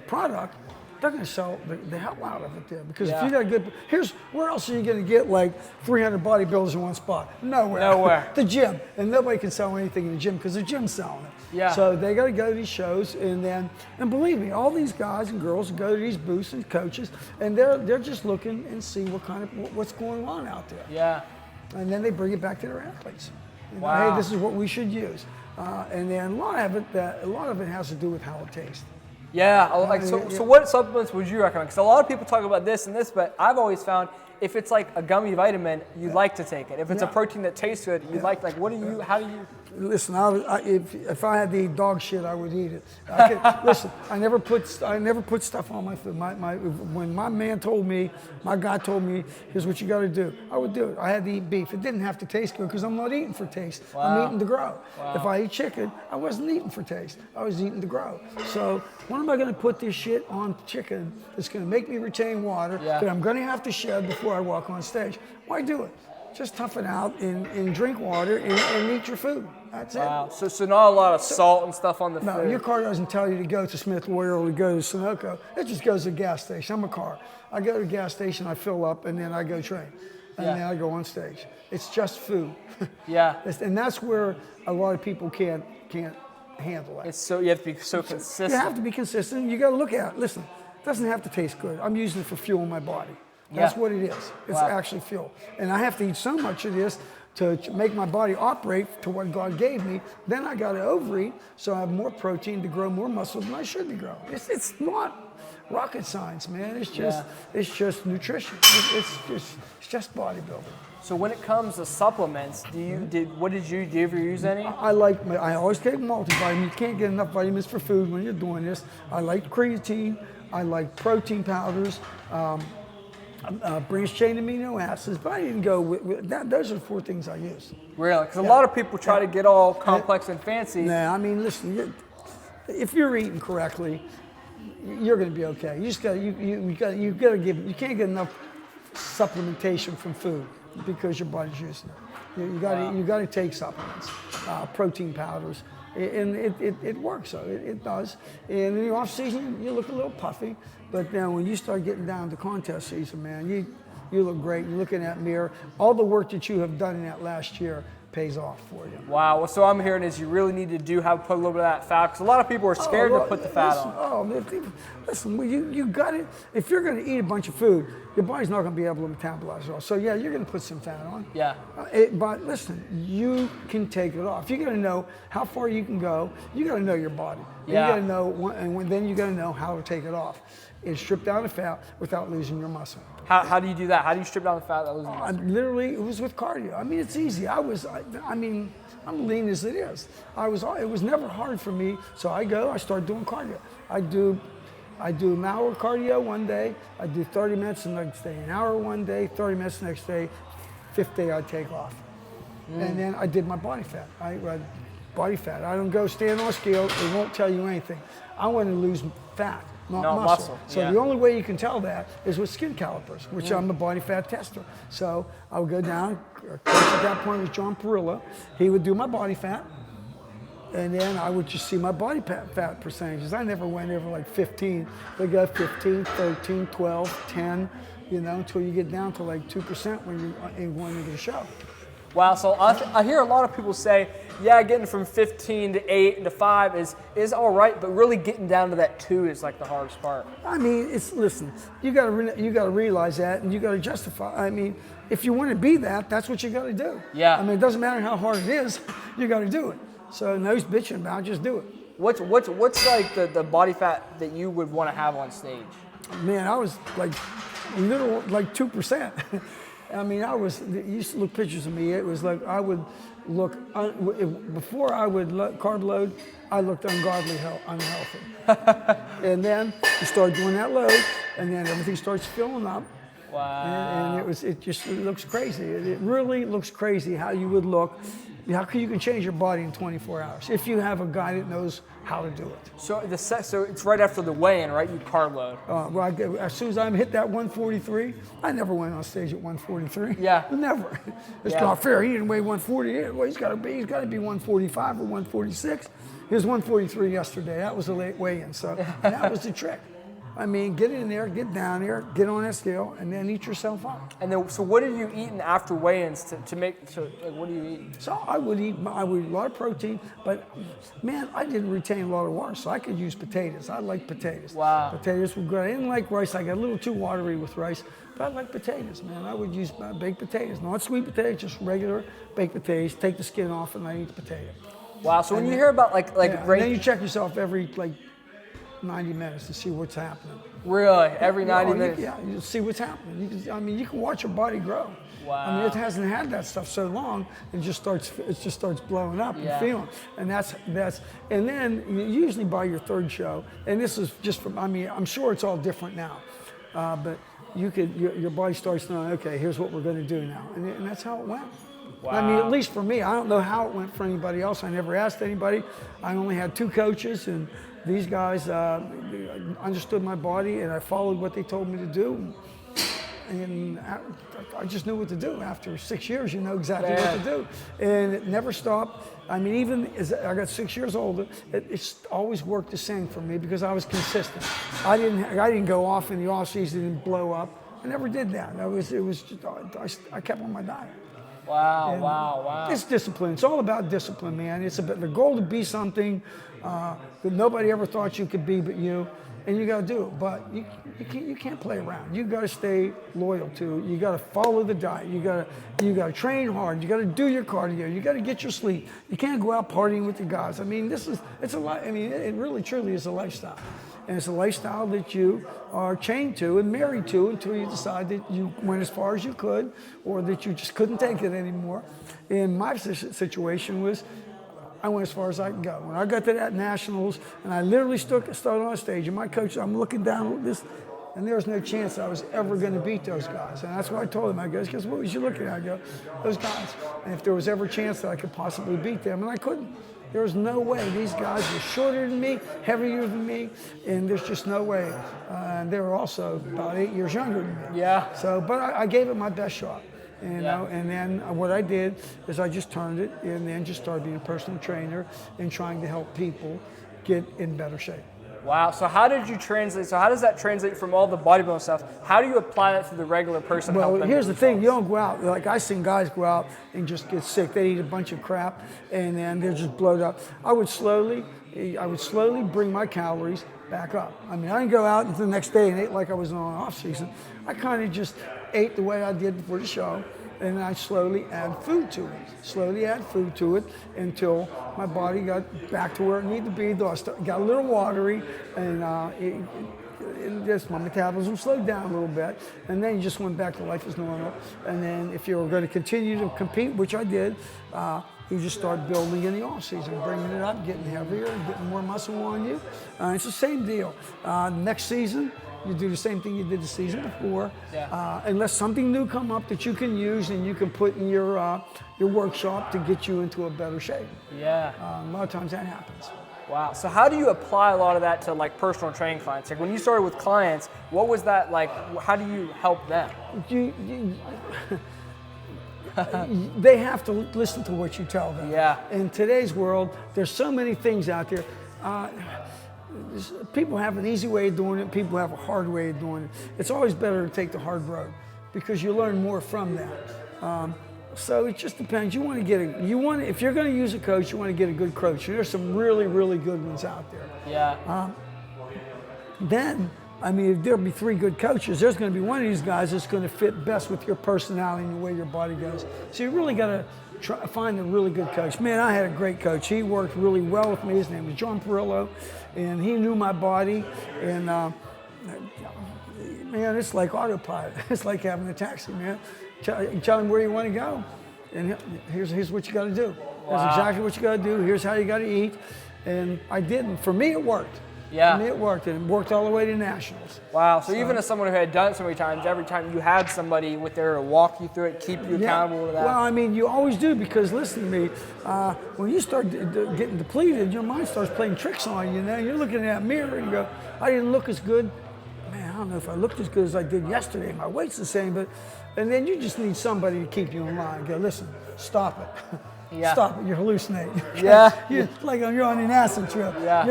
product, they're going to sell the hell out of it there. Because if you got a good, where else are you going to get like 300 bodybuilders in one spot? Nowhere. The gym. And nobody can sell anything in the gym because the gym's selling it. Yeah. So they got to go to these shows, and believe me, all these guys and girls go to these booths and coaches, and they're just looking and see what's going on out there. Yeah. And then they bring it back to their athletes. Wow. Hey, this is what we should use. And then a lot of it has to do with how it tastes. Yeah, so what supplements would you recommend? Because a lot of people talk about this and this, but I've always found if it's like a gummy vitamin, you like to take it. If it's a protein that tastes good, you like how do you? Listen, if I had to eat dog shit, I would eat it. Listen, I never put stuff on my food. When my man told me, my guy told me, here's what you got to do, I would do it. I had to eat beef. It didn't have to taste good because I'm not eating for taste. Wow. I'm eating to grow. Wow. If I eat chicken, I wasn't eating for taste. I was eating to grow. So when am I going to put this shit on chicken that's going to make me retain water that I'm going to have to shed before I walk on stage? Why do it? Just tough it out and drink water and eat your food. That's it. Wow. So not a lot of salt and stuff on the food. No, your car doesn't tell you to go to Smith Warrior or to go to Sunoco. It just goes to a gas station. I'm a car. I go to a gas station, I fill up, and then I go train. And then I go on stage. It's just food. Yeah. And that's where a lot of people can't handle it. You have to be so consistent. You have to be consistent. You got to look at it. Listen, it doesn't have to taste good. I'm using it for fuel in my body. That's what it is. It's actually fuel. And I have to eat so much of this to make my body operate to what God gave me. Then I got to overeat so I have more protein to grow more muscle than I should be growing. It's not rocket science, man. It's just nutrition. It's just bodybuilding. So when it comes to supplements, do you ever use any? I always take multivitamin. You can't get enough vitamins for food when you're doing this. I like creatine. I like protein powders. Branched chain amino acids, but I didn't go with that. Those are the 4 things I use. Really? Because a lot of people try to get all complex and fancy. Nah, I mean, listen, if you're eating correctly, you're going to be okay. You just got to give. You can't get enough supplementation from food because your body's using it. You got to take supplements, protein powders. And it works, so it does. And in the off season, you look a little puffy, but then when you start getting down to contest season, man, you look great. You look in that mirror. All the work that you have done in that last year pays off for you. Wow. Well, so I'm hearing is you really need to put a little bit of that fat, because a lot of people are scared to put the fat on. Listen, you got it. If you're going to eat a bunch of food, your body's not going to be able to metabolize it all. So yeah, you're going to put some fat on. Yeah. But listen, you can take it off. You got to know how far you can go. You got to know your body. Yeah. You got to know, then you got to know how to take it off and strip down the fat without losing your muscle. How do you do that? How do you strip down the fat without losing muscle? Literally, it was with cardio. I mean, it's easy. I'm lean as it is. It was never hard for me. So I start doing cardio. I do an hour cardio one day. I do 30 minutes the next day. An hour one day, 30 minutes the next day. 5th day I take off. And then I did my body fat. Body fat. I don't go stand on a scale. It won't tell you anything. I want to lose fat, not muscle. So the only way you can tell that is with skin calipers, which I'm a body fat tester. So I would go down. Our coach at that point was John Perillo. He would do my body fat. And then I would just see my body fat percentages. I never went over like 15. They go 15, 13, 12, 10, until you get down to like 2% when you're going into the show. Wow, so I hear a lot of people say, yeah, getting from 15 to 8 to 5 is all right, but really getting down to that 2 is like the hardest part. I mean, listen, you got to realize that, and you got to justify. I mean, if you want to be that, that's what you got to do. Yeah. I mean, it doesn't matter how hard it is, you got to do it. So no bitching about it, just do it. What's like the body fat that you would want to have on stage? Man, I was like 2%. I mean, you used to look pictures of me. It was like I would look, before I would carb load, I looked ungodly unhealthy. And then you start doing that load, and then everything starts filling up. Wow. And it looks crazy. It really looks crazy how you would look. How you can change your body in 24 hours if you have a guy that knows how to do it. So it's right after the weigh-in, right? You carb load. As soon as I hit that 143, I never went on stage at 143. Yeah. Never. It's not fair. He didn't weigh 148. Well, he's got to be 145 or 146. He was 143 yesterday. That was a late weigh-in. So that was the trick. I mean, get in there, get down there, get on that scale, and then eat yourself up. And then, so what are you eating after weigh-ins to make? So, like, what do you eat? So I would eat a lot of protein, but man, I didn't retain a lot of water, so I could use potatoes. I like potatoes. Wow. Potatoes were good. I didn't like rice. I got a little too watery with rice, but I like potatoes, man. I would use baked potatoes, not sweet potatoes, just regular baked potatoes. Take the skin off, and I eat the potato. Wow. So when you hear about like and then you check yourself every 90 minutes to see what's happening. Really? Every 90 minutes? You see what's happening. You can watch your body grow. Wow. I mean, it hasn't had that stuff so long, it just starts blowing up and feeling. And that's, and then usually by your 3rd show, and this is just from, I mean, I'm sure it's all different now, but your body starts knowing, okay, here's what we're going to do now. And that's how it went. Wow. I mean, at least for me, I don't know how it went for anybody else. I never asked anybody. I only had 2 coaches, and these guys understood my body, and I followed what they told me to do. And I just knew what to do. After 6 years, you know exactly what to do. And it never stopped. I mean, even as I got 6 years older, it's always worked the same for me because I was consistent. I didn't go off in the off season and blow up. I never did that. I kept on my diet. Wow, And wow. It's discipline. It's all about discipline, man. It's about the goal to be something that nobody ever thought you could be but you, and you got to do it. But you can't play around. You got to stay loyal to it. You got to follow the diet. You got to train hard. You got to do your cardio. You got to get your sleep. You can't go out partying with the guys. I mean, it's a life. I mean, it really truly is a lifestyle. And it's a lifestyle that you are chained to and married to until you decide that you went as far as you could or that you just couldn't take it anymore. And my situation was I went as far as I could go. When I got to that nationals and I literally started on stage and my coach, I'm looking down at this and there was no chance I was ever going to beat those guys. And that's what I told him. I go, guess what was you looking at? I go, those guys. And if there was ever a chance that I could possibly beat them, and I couldn't. There was no way. These guys were shorter than me, heavier than me, and there's just no way. And they were also about 8 years younger than me. Yeah. So, but I gave it my best shot. And then what I did is I just turned it and then just started being a personal trainer and trying to help people get in better shape. Wow. So how did you translate? So how does that translate from all the bodybuilding stuff? How do you apply that to the regular person? Well, here's the thing. You don't go out. Like I seen guys go out and just get sick. They eat a bunch of crap and then they're just blowed up. I would slowly bring my calories back up. I mean, I didn't go out until the next day and ate like I was on off season. I kind of just ate the way I did before the show. And I slowly add food to it until my body got back to where it needed to be. Though I got a little watery, and my metabolism slowed down a little bit. And then you just went back to life as normal. And then if you were going to continue to compete, which I did, you just start building in the off season, bringing it up, getting heavier, getting more muscle on you. It's the same deal. Next season, you do the same thing you did the season before, unless something new come up that you can use and you can put in your workshop to get you into a better shape. Yeah. A lot of times that happens. Wow. So how do you apply a lot of that to like personal training clients? Like when you started with clients, what was that like? How do you help them? They have to listen to what you tell them. Yeah. In today's world, there's so many things out there. People have an easy way of doing it. People have a hard way of doing it. It's always better to take the hard road because you learn more from that. So it just depends. If you're going to use a coach, you want to get a good coach. There's some really, really good ones out there. Yeah. Then, I mean, if there'll be 3 good coaches, there's going to be one of these guys that's going to fit best with your personality and the way your body goes. So you really got to find a really good coach. Man, I had a great coach. He worked really well with me. His name was John Perillo, and he knew my body. And man, it's like autopilot. It's like having a taxi, man. Tell him where you want to go, and here's what you got to do. Wow. Here's exactly what you got to do. Here's how you got to eat. And I did. And for me, it worked. Yeah. For me, it worked, and it worked all the way to nationals. Wow. So even as someone who had done it so many times, every time you had somebody with there to walk you through it, keep you accountable to that. Well, I mean, you always do because listen to me. When you start getting depleted, your mind starts playing tricks on you. Now you're looking in that mirror and you go, "I didn't look as good. Man, I don't know if I looked as good as I did yesterday. My weight's the same, but." And then you just need somebody to keep you in line. Go, listen, stop it. Yeah. Stop it. You're hallucinating. Yeah. You're like you're on an acid trip. Yeah.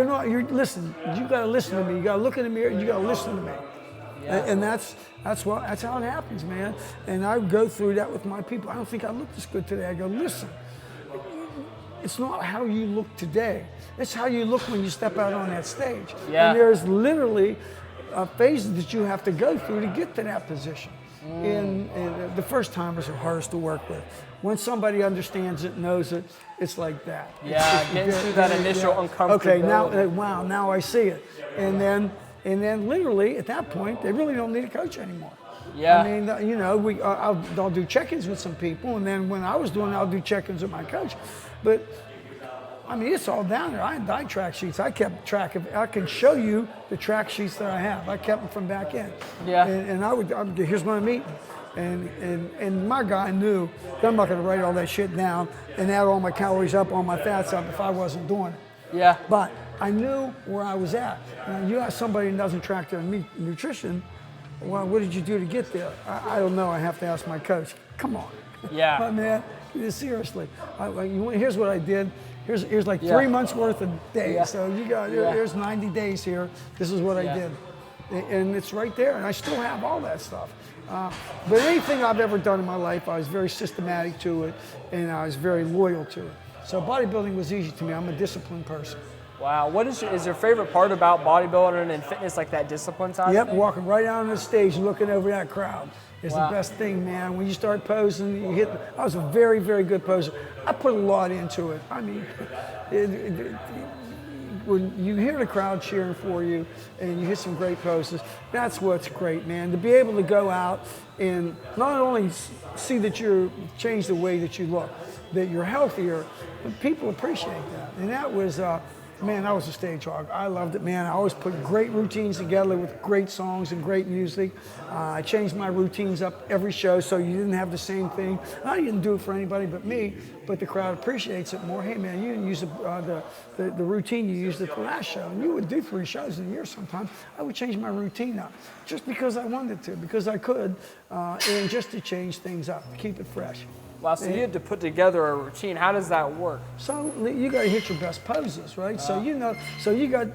Listen. You got to listen to me. You got to look in the mirror. And you got to listen to me. Yeah. And that's how it happens, man. And I go through that with my people. I don't think I look this good today. I go, listen. It's not how you look today. It's how you look when you step out on that stage. Yeah. And there's literally phases that you have to go through to get to that position. And the first timers are hardest to work with. When somebody understands it, knows it, it's like that. Yeah, getting through that initial uncomfortability. Okay, now I see it. And then literally at that point, they really don't need a coach anymore. Yeah. I mean, I'll do check-ins with some people, and then when I was doing it, I'll do check-ins with my coach. But I mean, it's all down there. I had track sheets. I kept track of. I can show you the track sheets that I have. I kept them from back in. Yeah. And I would. Here's what I'm eating. And my guy knew that I'm not going to write all that shit down and add all my calories up, all my fats up if I wasn't doing it. Yeah. But I knew where I was at. Now, you ask somebody who doesn't track their nutrition, well, what did you do to get there? I don't know. I have to ask my coach. Come on. Yeah. But man, seriously. Here's what I did. Here's like 3 months worth of days. Yeah. So you got here's 90 days here. This is what I did. and it's right there, and I still have all that stuff. But anything I've ever done in my life, I was very systematic to it, and I was very loyal to it. So bodybuilding was easy to me. I'm a disciplined person. Wow. What is your favorite part about bodybuilding and fitness, like that discipline side? Yep, walking right out on the stage and looking over that crowd is the best thing, man. When you start posing, you hit. I was a very, very good poser. I put a lot into it. I mean, when you hear the crowd cheering for you and you hit some great poses, that's what's great, man. To be able to go out and not only see that you've changed the way that you look, that you're healthier, but people appreciate that. And that was, man, that was a stage hog. I loved it, man. I always put great routines together with great songs and great music. I changed my routines up every show so you didn't have the same thing. I didn't do it for anybody but me, but the crowd appreciates it more. Hey, man, you didn't use the routine you used at the last show. And you would do 3 shows in a year sometimes. I would change my routine up just because I wanted to, because I could, and just to change things up, to keep it fresh. Wow, so you had to put together a routine. How does that work? So you got to hit your best poses, right? So you know, so you got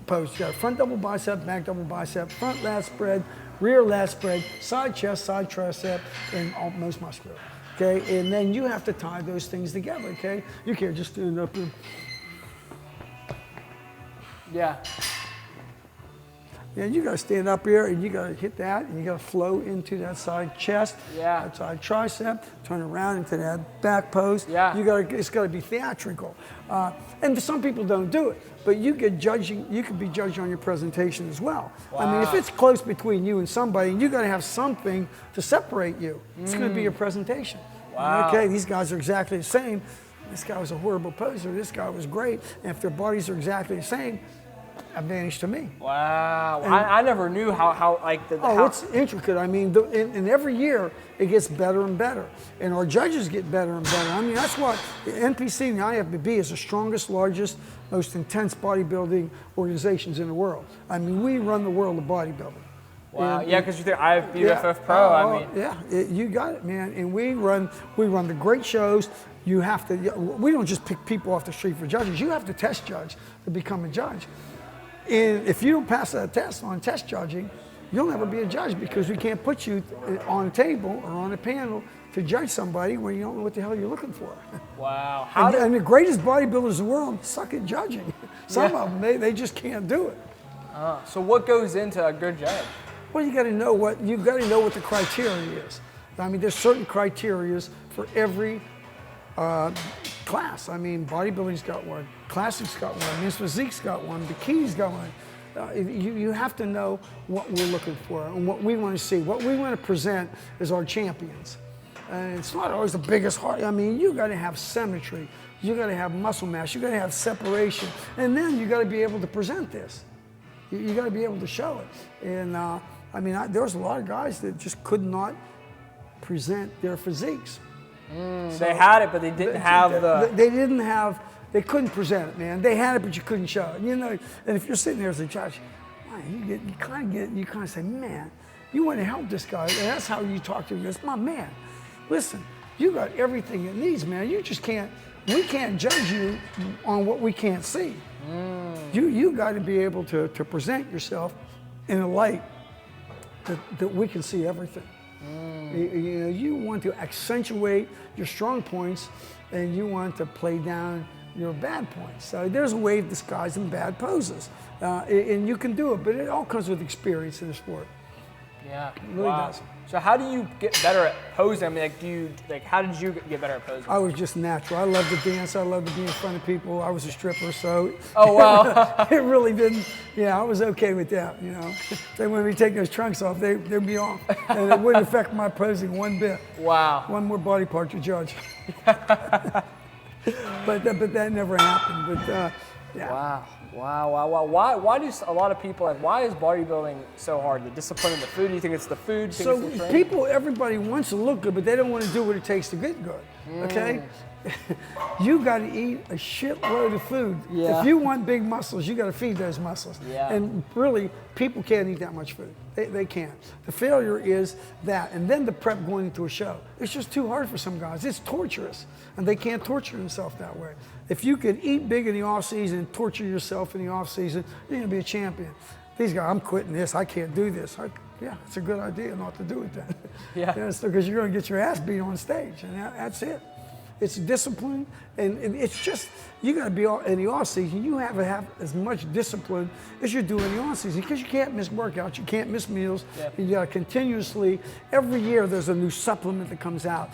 poses. You got front double bicep, back double bicep, front lat spread, rear lat spread, side chest, side tricep, and most muscular. Okay, and then you have to tie those things together. Okay, you can't just stand up and. Yeah. Yeah, you got to stand up here and you got to hit that and you got to flow into that side chest, that side tricep, turn around into that back pose. Yeah. It's got to be theatrical. And some people don't do it, but you could be judged on your presentation as well. Wow. I mean, if it's close between you and somebody, you got to have something to separate you. It's going to be your presentation. Wow. Okay, these guys are exactly the same. This guy was a horrible poser. This guy was great. And if their bodies are exactly the same, advantage to me. Wow, I never knew how like the. Oh, it's intricate. I mean, and every year it gets better and better, and our judges get better and better. I mean, that's what the NPC and the IFBB is the strongest, largest, most intense bodybuilding organizations in the world. I mean, we run the world of bodybuilding. Wow, yeah, because you think I have BFF Pro. I mean, you got it, man. And we run the great shows. You have to. We don't just pick people off the street for judges. You have to test judge to become a judge. And if you don't pass that test on test judging, you'll never be a judge because we can't put you on a table or on a panel to judge somebody when you don't know what the hell you're looking for. Wow. And the greatest bodybuilders in the world suck at judging. Some of them, they just can't do it. So what goes into a good judge? Well, you got to know what the criteria is. I mean, there's certain criteria for every class. I mean, bodybuilding's got one, classic's got one, men's physique's got one, bikini's got one. You have to know what we're looking for and what we want to see. What we want to present is our champions. And it's not always the biggest heart. I mean, you got to have symmetry. You got to have muscle mass. You got to have separation. And then you got to be able to present this. You got to be able to show it. And I mean, there was a lot of guys that just could not present their physiques. So they had it, but they didn't have they couldn't present it, man. They had it, but you couldn't show it. You know, and if you're sitting there as a judge, man, you kind of say, man, you want to help this guy. And that's how you talk to him. It's my man. Listen, you got everything it needs, man. You just can't, we can't judge you on what we can't see. You got to be able to present yourself in a light that we can see everything. You know, you want to accentuate your strong points and you want to play down your bad points. So there's a way of disguising bad poses. And you can do it, but it all comes with experience in the sport. Yeah, it really does. So how do you get better at posing? I mean, how did you get better at posing? I was just natural. I loved to dance. I loved to be in front of people. I was a stripper, so. Oh, wow. It really didn't, I was okay with that, you know. So when we take those trunks off, they'd be off. And it wouldn't affect my posing one bit. Wow. One more body part to judge. But that never happened. But yeah. Wow. Why do a lot of people, why is bodybuilding so hard? The discipline and the food? Do you think it's the food? So everybody wants to look good, but they don't want to do what it takes to get good, okay? You got to eat a shitload of food. Yeah. If you want big muscles, you got to feed those muscles. Yeah. And really, people can't eat that much food. They can't. The failure is that, and then the prep going into a show. It's just too hard for some guys. It's torturous, and they can't torture themselves that way. If you could eat big in the off season and torture yourself in the off season, you're gonna be a champion. these guys, I'm quitting this. I can't do this. Yeah, it's a good idea not to do it then. Yeah. Because you're going to get your ass beat on stage, and that's it. It's discipline, and it's just, you got to be in the off season. You have to have as much discipline as you do in the on season, because you can't miss workouts, you can't miss meals. Yeah. You got to continuously. Every year there's a new supplement that comes out.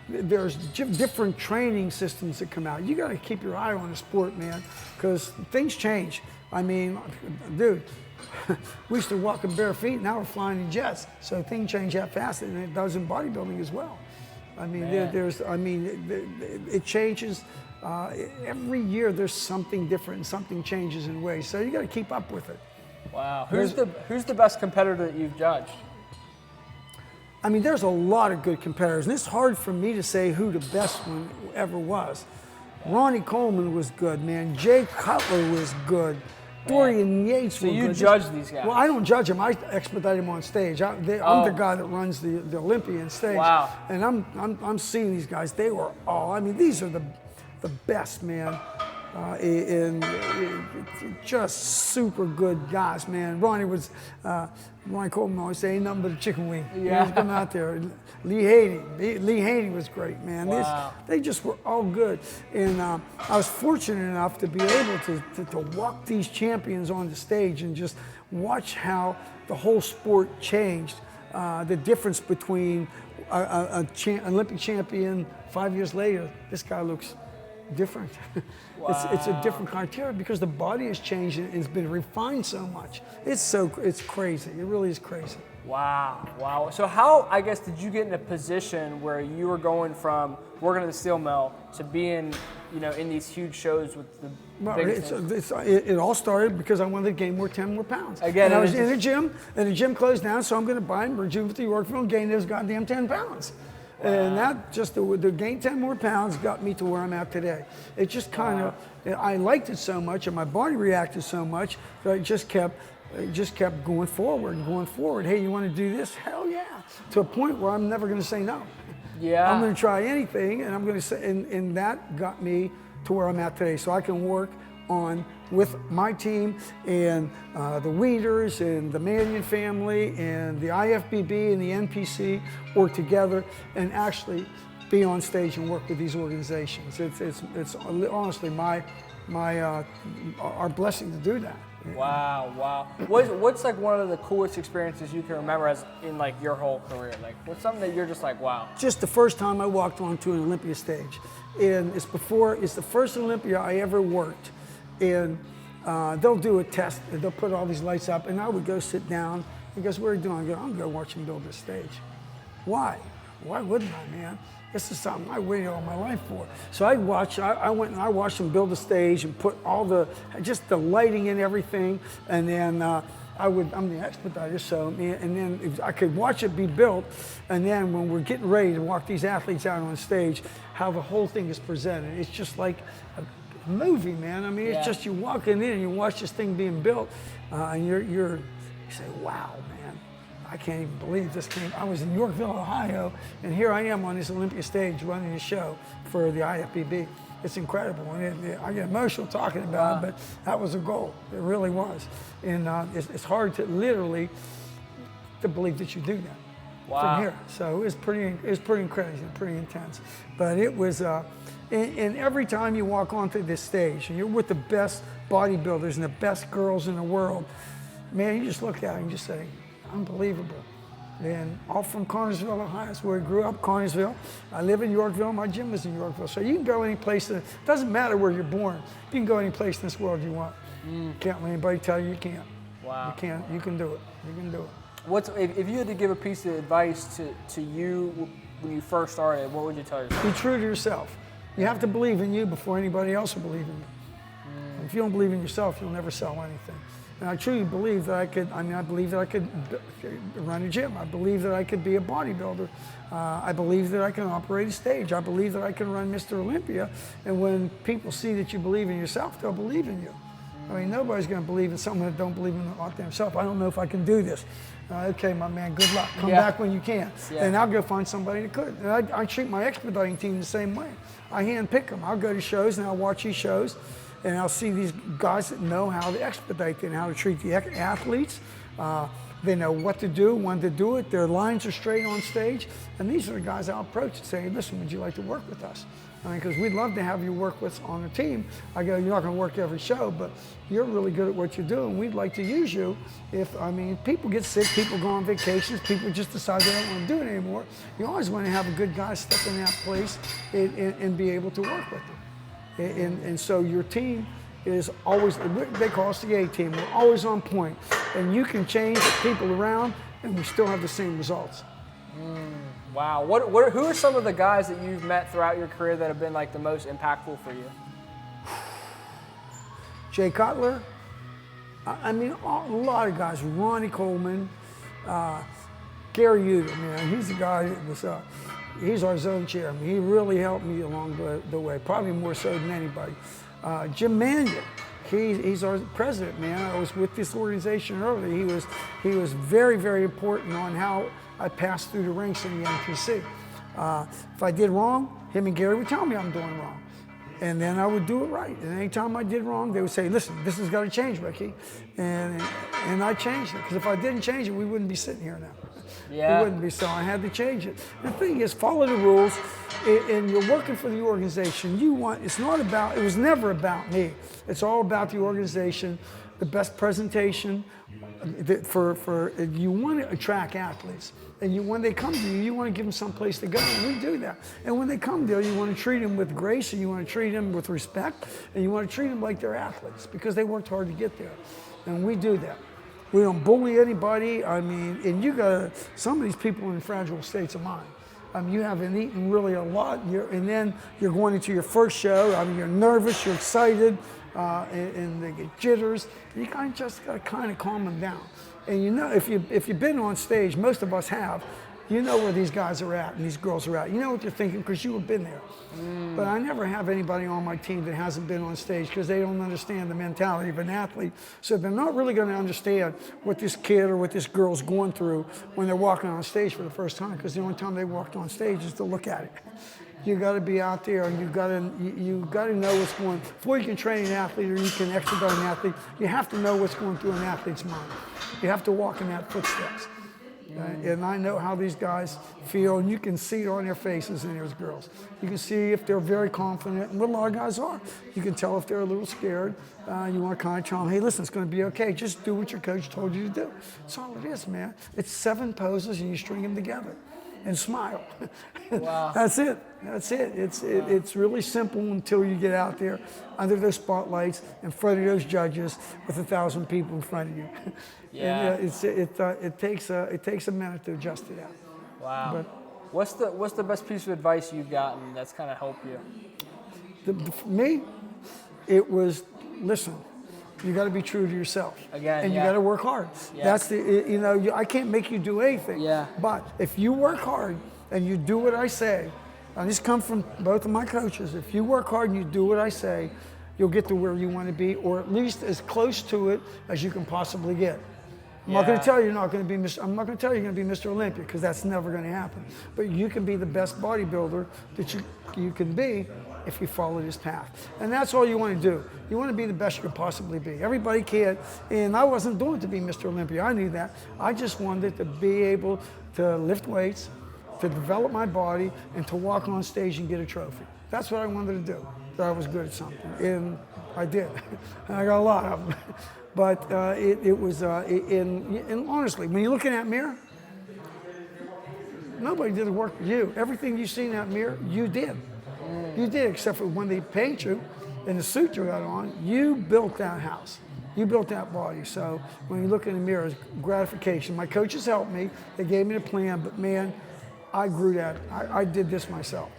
There's different training systems that come out. You got to keep your eye on the sport, man, because things change. I mean, dude, we used to walk in bare feet. Now we're flying in jets. So things change that fast, and it does in bodybuilding as well. I mean, it changes. Every year there's something different and something changes in ways. So you got to keep up with it. Wow. Who's the best competitor that you've judged? I mean, there's a lot of good competitors, and it's hard for me to say who the best one ever was. Ronnie Coleman was good, man. Jay Cutler was good. Dorian Yates was good. So you judge these guys? Well, I don't judge them. I expedite them on stage. I'm the guy that runs the Olympia on stage. Wow. And I'm seeing these guys. They were all, I mean, these are the best, man. And just super good guys, man. Ronnie Coleman always say, ain't nothing but a chicken wing. Yeah. He come out there. Lee Haney was great, man. Wow. They just were all good. And I was fortunate enough to be able to walk these champions on the stage and just watch how the whole sport changed. The difference between an Olympic champion 5 years later, this guy looks different. Wow. It's a different criteria because the body has changed and it's been refined so much. It's crazy. It really is crazy. Wow, wow. So how, I guess, did you get in a position where you were going from working at the steel mill to being, in these huge shows with the biggest names? It all started because I wanted to gain 10 more pounds. Again, and I was in a gym, and the gym closed down, so I'm going to buy and rejuvenate to Yorkville and gain those goddamn 10 pounds. Wow. And that just, the gain 10 more pounds got me to where I'm at today. It just kind of, I liked it so much, and my body reacted so much that I just kept going forward and going forward. Hey, you want to do this? Hell yeah. To a point where I'm never going to say no. Yeah. I'm going to try anything, and I'm going to say, and that got me to where I'm at today. So I can work on with my team and the Weeders and the Mannion family and the IFBB and the NPC work together and actually be on stage and work with these organizations. It's honestly our blessing to do that. Wow, wow. What's like one of the coolest experiences you can remember as in like your whole career? Like what's something that you're just like, wow? Just the first time I walked onto an Olympia stage. And it's the first Olympia I ever worked. And they'll do a test, they'll put all these lights up, and I would go sit down. He goes, what are you doing? I go, I'm going to watch them build this stage. Why? Why wouldn't I, man? This is something I waited all my life for. So I went and I watched them build the stage and put all just the lighting and everything. And then I'm the expediter, so, and then I could watch it be built. And then when we're getting ready to walk these athletes out on stage, how the whole thing is presented. It's just like a movie, man. I mean, it's just you walking in and you watch this thing being built, and you say, wow, man. I can't even believe this came. I was in Yorkville, Ohio, and here I am on this Olympia stage running a show for the IFBB. It's incredible, and I get emotional talking about it, but that was a goal. It really was, and it's hard to literally to believe that you do that from here. So it was pretty crazy, pretty intense. But it was, and every time you walk onto this stage, and you're with the best bodybuilders and the best girls in the world, man, you just look at it and just say, unbelievable. And all from Connersville, Ohio. That's where I grew up, Connersville. I live in Yorkville. My gym is in Yorkville. So you can go any place. It doesn't matter where you're born. You can go any place in this world you want. Can't let anybody tell you you can't. Wow. You can't. You can do it. You can do it. If you had to give a piece of advice to you when you first started, what would you tell yourself? Be true to yourself. You have to believe in you before anybody else will believe in you. If you don't believe in yourself, you'll never sell anything. And I truly believe that I believe that I could run a gym. I believe that I could be a bodybuilder. I believe that I can operate a stage. I believe that I can run Mr. Olympia. And when people see that you believe in yourself, they'll believe in you. I mean, nobody's going to believe in someone that don't believe in themselves. I don't know if I can do this. Okay, my man, good luck. Come back when you can. Yeah. And I'll go find somebody that could. And I treat my expediting team the same way. I hand pick them. I'll go to shows and I'll watch these shows. and I'll see these guys that know how to expedite it and how to treat the athletes. They know what to do, when to do it. Their lines are straight on stage. And these are the guys I'll approach and say, listen, would you like to work with us? I mean, because we'd love to have you work with us on a team. I go, you're not going to work every show, but you're really good at what you're doing. We'd like to use you. People get sick, people go on vacations, people just decide they don't want to do it anymore. You always want to have a good guy step in that place and be able to work with them. And so your team is always, they call us the A-team. We're always on point. And you can change people around and we still have the same results. Wow. Who are some of the guys that you've met throughout your career that have been like the most impactful for you? Jay Cutler. I mean, a lot of guys. Ronnie Coleman. Gary Uter, man. He's the guy that was, he's our zone chairman. He really helped me along the way, probably more so than anybody. Jim Mannion. He's our president, man. I was with this organization earlier. He was very, very important on how I passed through the ranks in the NPC. If I did wrong, him and Gary would tell me I'm doing wrong. And then I would do it right. And anytime I did wrong, they would say, listen, this has got to change, Ricky. And I changed it. Because if I didn't change it, we wouldn't be sitting here now. Yeah. We wouldn't be, so I had to change it. The thing is, follow the rules, and you're working for the organization. It was never about me. It's all about the organization, the best presentation. You want to attract athletes. And when they come to you, you want to give them some place to go, and we do that. And when they come there, you want to treat them with grace, and you want to treat them with respect, and you want to treat them like they're athletes, because they worked hard to get there. And we do that. We don't bully anybody. I mean, and some of these people are in fragile states of mind. You haven't eaten really a lot, and then you're going into your first show. I mean, you're nervous, you're excited, and they get jitters. You just got to kind of calm them down. And you know, if you've been on stage, most of us have, you know where these guys are at and these girls are at. You know what they're thinking because you have been there. But I never have anybody on my team that hasn't been on stage because they don't understand the mentality of an athlete. So they're not really going to understand what this kid or what this girl's going through when they're walking on stage for the first time, because the only time they walked on stage is to look at it. You got to be out there, and you got to know what's going. Before you can train an athlete or you can expedite an athlete, you have to know what's going through an athlete's mind. You have to walk in that footsteps. And I know how these guys feel, and you can see it on their faces and those girls. You can see if they're very confident, and what a lot of guys are. You can tell if they're a little scared. You want to kind of tell them, hey, listen, it's going to be okay. Just do what your coach told you to do. That's all it is, man. It's 7 poses, and you string them together. And smile. Wow. That's it. It's really simple until you get out there under those spotlights in front of those judges with 1,000 people in front of you. Yeah. And, it takes a minute to adjust to that. Wow. But what's the best piece of advice you've gotten that's kind of helped you? For me, it was, listen. You got to be true to yourself. Again, and you got to work hard. Yeah. That's I can't make you do anything. Yeah. But if you work hard and you do what I say, and this comes from both of my coaches, if you work hard and you do what I say, you'll get to where you want to be, or at least as close to it as you can possibly get. I'm not going to tell you you're not going to be I'm not going to tell you you're going to be Mr. Olympia, because that's never going to happen. But you can be the best bodybuilder that you can be if you follow this path. And that's all you want to do. You want to be the best you can possibly be. Everybody can. And I wasn't doing it to be Mr. Olympia. I knew that. I just wanted to be able to lift weights, to develop my body, and to walk on stage and get a trophy. That's what I wanted to do. That I was good at something. And I did. And I got a lot of them. But and honestly, when you look in that mirror, nobody did the work for you. Everything you see in that mirror, you did. You did, except for when they paint you in the suit you got on, you built that house. You built that body. So when you look in the mirror, it's gratification. My coaches helped me. They gave me the plan, but man, I grew that. I did this myself,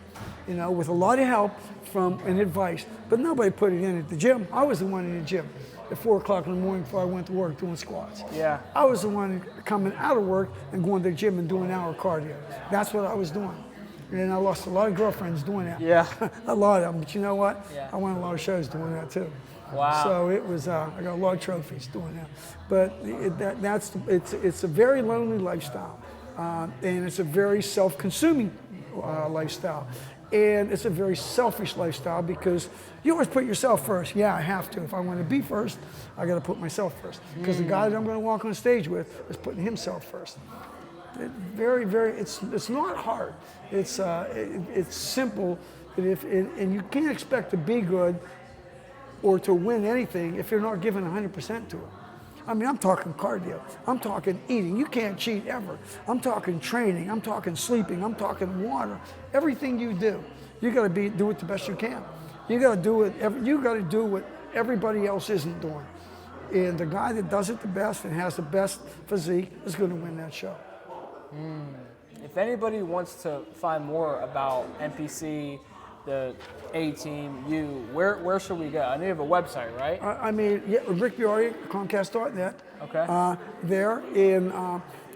with a lot of help and advice, but nobody put it in at the gym. I was the one in the gym at 4 o'clock in the morning before I went to work doing squats. Yeah. I was the one coming out of work and going to the gym and doing an hour cardio. That's what I was doing. And I lost a lot of girlfriends doing that. Yeah. A lot of them. But you know what? Yeah. I won a lot of shows doing that too. Wow. So it was, I got a lot of trophies doing that. But it's a very lonely lifestyle. And it's a very self-consuming lifestyle. And it's a very selfish lifestyle because you always put yourself first. Yeah, I have to. If I want to be first, I got to put myself first. Because the guy that I'm going to walk on stage with is putting himself first. It's not hard. It's simple. And you can't expect to be good or to win anything if you're not giving 100% to it. I mean, I'm talking cardio. I'm talking eating. You can't cheat ever. I'm talking training. I'm talking sleeping. I'm talking water. Everything you do, you got to do it the best you can. You got to do it. You got to do what everybody else isn't doing. And the guy that does it the best and has the best physique is going to win that show. If anybody wants to find more about NPC, the A-Team, you, where should we go? I know you have a website, right? I mean, yeah, Rick Bayardi, Comcast.net. Okay. There in,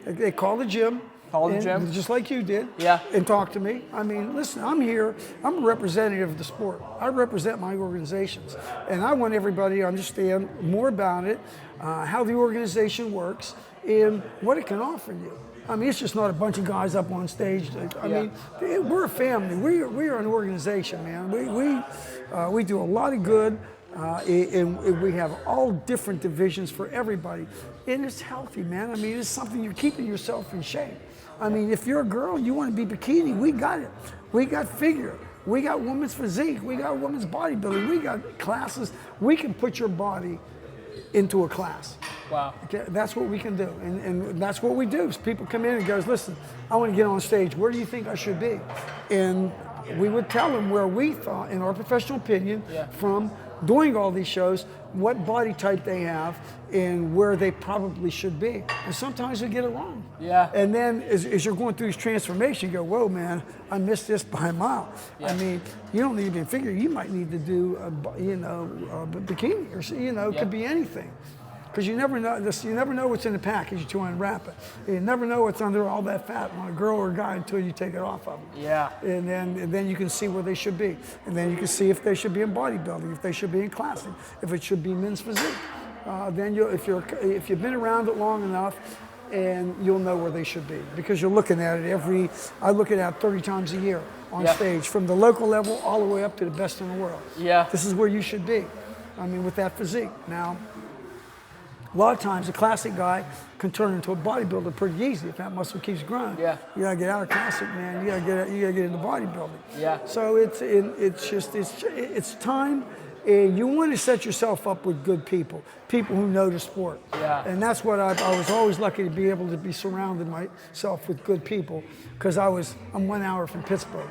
they call the gym. Call the gym. Just like you did. Yeah. And talk to me. I mean, listen, I'm here. I'm a representative of the sport. I represent my organizations. And I want everybody to understand more about it, how the organization works, and what it can offer you. I mean, it's just not a bunch of guys up on stage. I mean, we're a family. We are an organization, man. We do a lot of good, and we have all different divisions for everybody. And it's healthy, man. I mean, it's something you're keeping yourself in shape. I mean, if you're a girl, you want to be bikini, we got it. We got figure. We got women's physique. We got women's bodybuilding. We got classes. We can put your body into a class. Wow. Okay, that's what we can do, and that's what we do. So people come in and goes, listen, I want to get on stage. Where do you think I should be? And we would tell them where we thought, in our professional opinion, from doing all these shows, what body type they have and where they probably should be. And sometimes we get it wrong. Yeah. And then as you're going through this transformation, you go, whoa, man, I missed this by a mile. Yeah. I mean, you don't need to be in figure. You might need to do, a bikini or, it could be anything. Because you never know what's in the package until you unwrap it. You never know what's under all that fat on a girl or a guy until you take it off of them. Yeah. And then you can see where they should be. And then you can see if they should be in bodybuilding, if they should be in classic, if it should be men's physique. Then if you've been around it long enough, and you'll know where they should be. Because you're looking at it I look at it 30 times a year on stage, from the local level all the way up to the best in the world. Yeah. This is where you should be. I mean, with that physique. Now, a lot of times, a classic guy can turn into a bodybuilder pretty easy if that muscle keeps growing. Yeah. You gotta get out of classic, man. You gotta get into bodybuilding. Yeah. So it's time, and you want to set yourself up with good people who know the sport. Yeah. And that's what I was always lucky to be able to be surrounded myself with good people, because I'm 1 hour from Pittsburgh.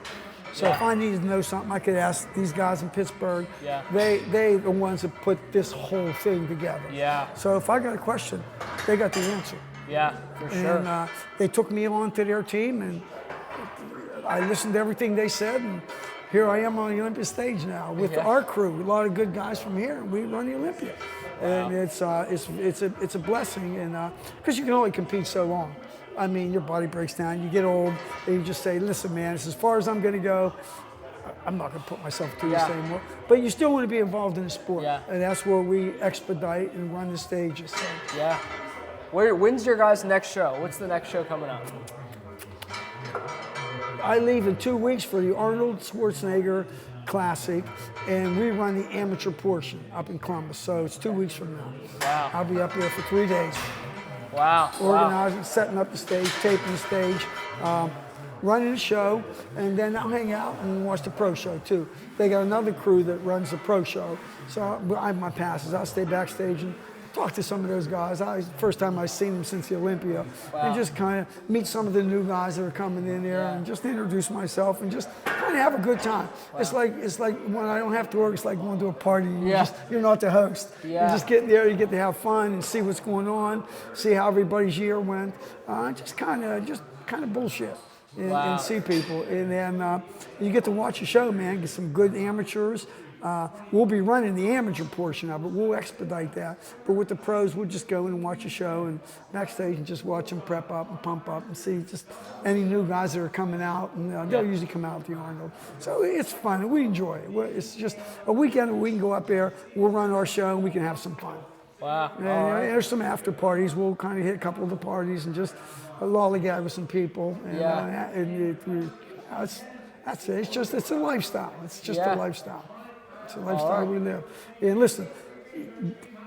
So if I needed to know something, I could ask these guys in Pittsburgh. Yeah. They the ones that put this whole thing together. Yeah. So if I got a question, they got the answer. Yeah, for sure. And they took me on to their team, and I listened to everything they said, and here I am on the Olympia stage now with our crew, a lot of good guys from here, and we run the Olympia. Wow. And it's a blessing, and because you can only compete so long. I mean, your body breaks down, you get old, and you just say, listen, man, it's as far as I'm going to go. I'm not going to put myself through this anymore. But you still want to be involved in the sport. Yeah. And that's where we expedite and run the stages. So. Yeah. When's your guys' next show? What's the next show coming up? I leave in 2 weeks for the Arnold Schwarzenegger Classic, and we run the amateur portion up in Columbus. So it's 2 weeks from now. Wow. I'll be up there for 3 days. Wow. Organizing, setting up the stage, taping the stage, running the show, and then I'll hang out and watch the pro show too. They got another crew that runs the pro show. So I have my passes. I'll stay backstage and talk to some of those guys. First time I've seen them since the Olympia. Wow. And just kind of meet some of the new guys that are coming in there and just introduce myself and just kind of have a good time. Wow. It's like when I don't have to work, it's like going to a party. You're not the host. Yeah. You just get there, you get to have fun and see what's going on, see how everybody's year went. Just kind of bullshit. And see people. And then you get to watch a show, man, get some good amateurs. We'll be running the amateur portion of it. We'll expedite that. But with the pros, we'll just go in and watch a show and backstage and just watch them prep up and pump up and see just any new guys that are coming out. And they'll usually come out with the Arnold. So it's fun and we enjoy it. It's just a weekend where we can go up there, we'll run our show and we can have some fun. Wow. And there's some after parties. We'll kind of hit a couple of the parties and just lollygag with some people. And, That's it. It's a lifestyle. It's just Yeah. a lifestyle. It's a lifestyle we live. And listen,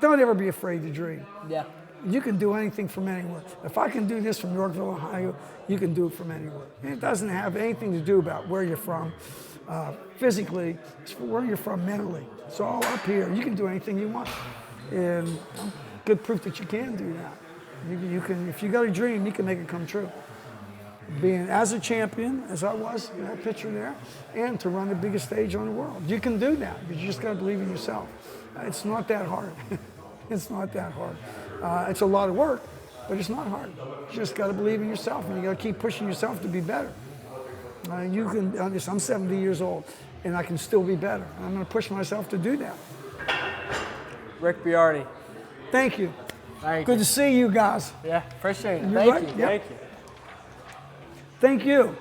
don't ever be afraid to dream. Yeah. You can do anything from anywhere. If I can do this from Yorkville, Ohio, you can do it from anywhere. And it doesn't have anything to do about where you're from physically. It's where you're from mentally. It's all up here. You can do anything you want. And good proof that you can do that. You can, if you got a dream, you can make it come true. Being as a champion, as I was in that picture there, and to run the biggest stage on the world. You can do that, but you just got to believe in yourself. It's not that hard. It's not that hard. It's a lot of work, but it's not hard. You just got to believe in yourself, and you got to keep pushing yourself to be better. You can. I'm 70 years old, and I can still be better. I'm going to push myself to do that. Rick Bayardi. Thank you. Thank Good you. to see you guys. Yeah, appreciate it. You're Thank right. you. Yep. Thank you. Thank you.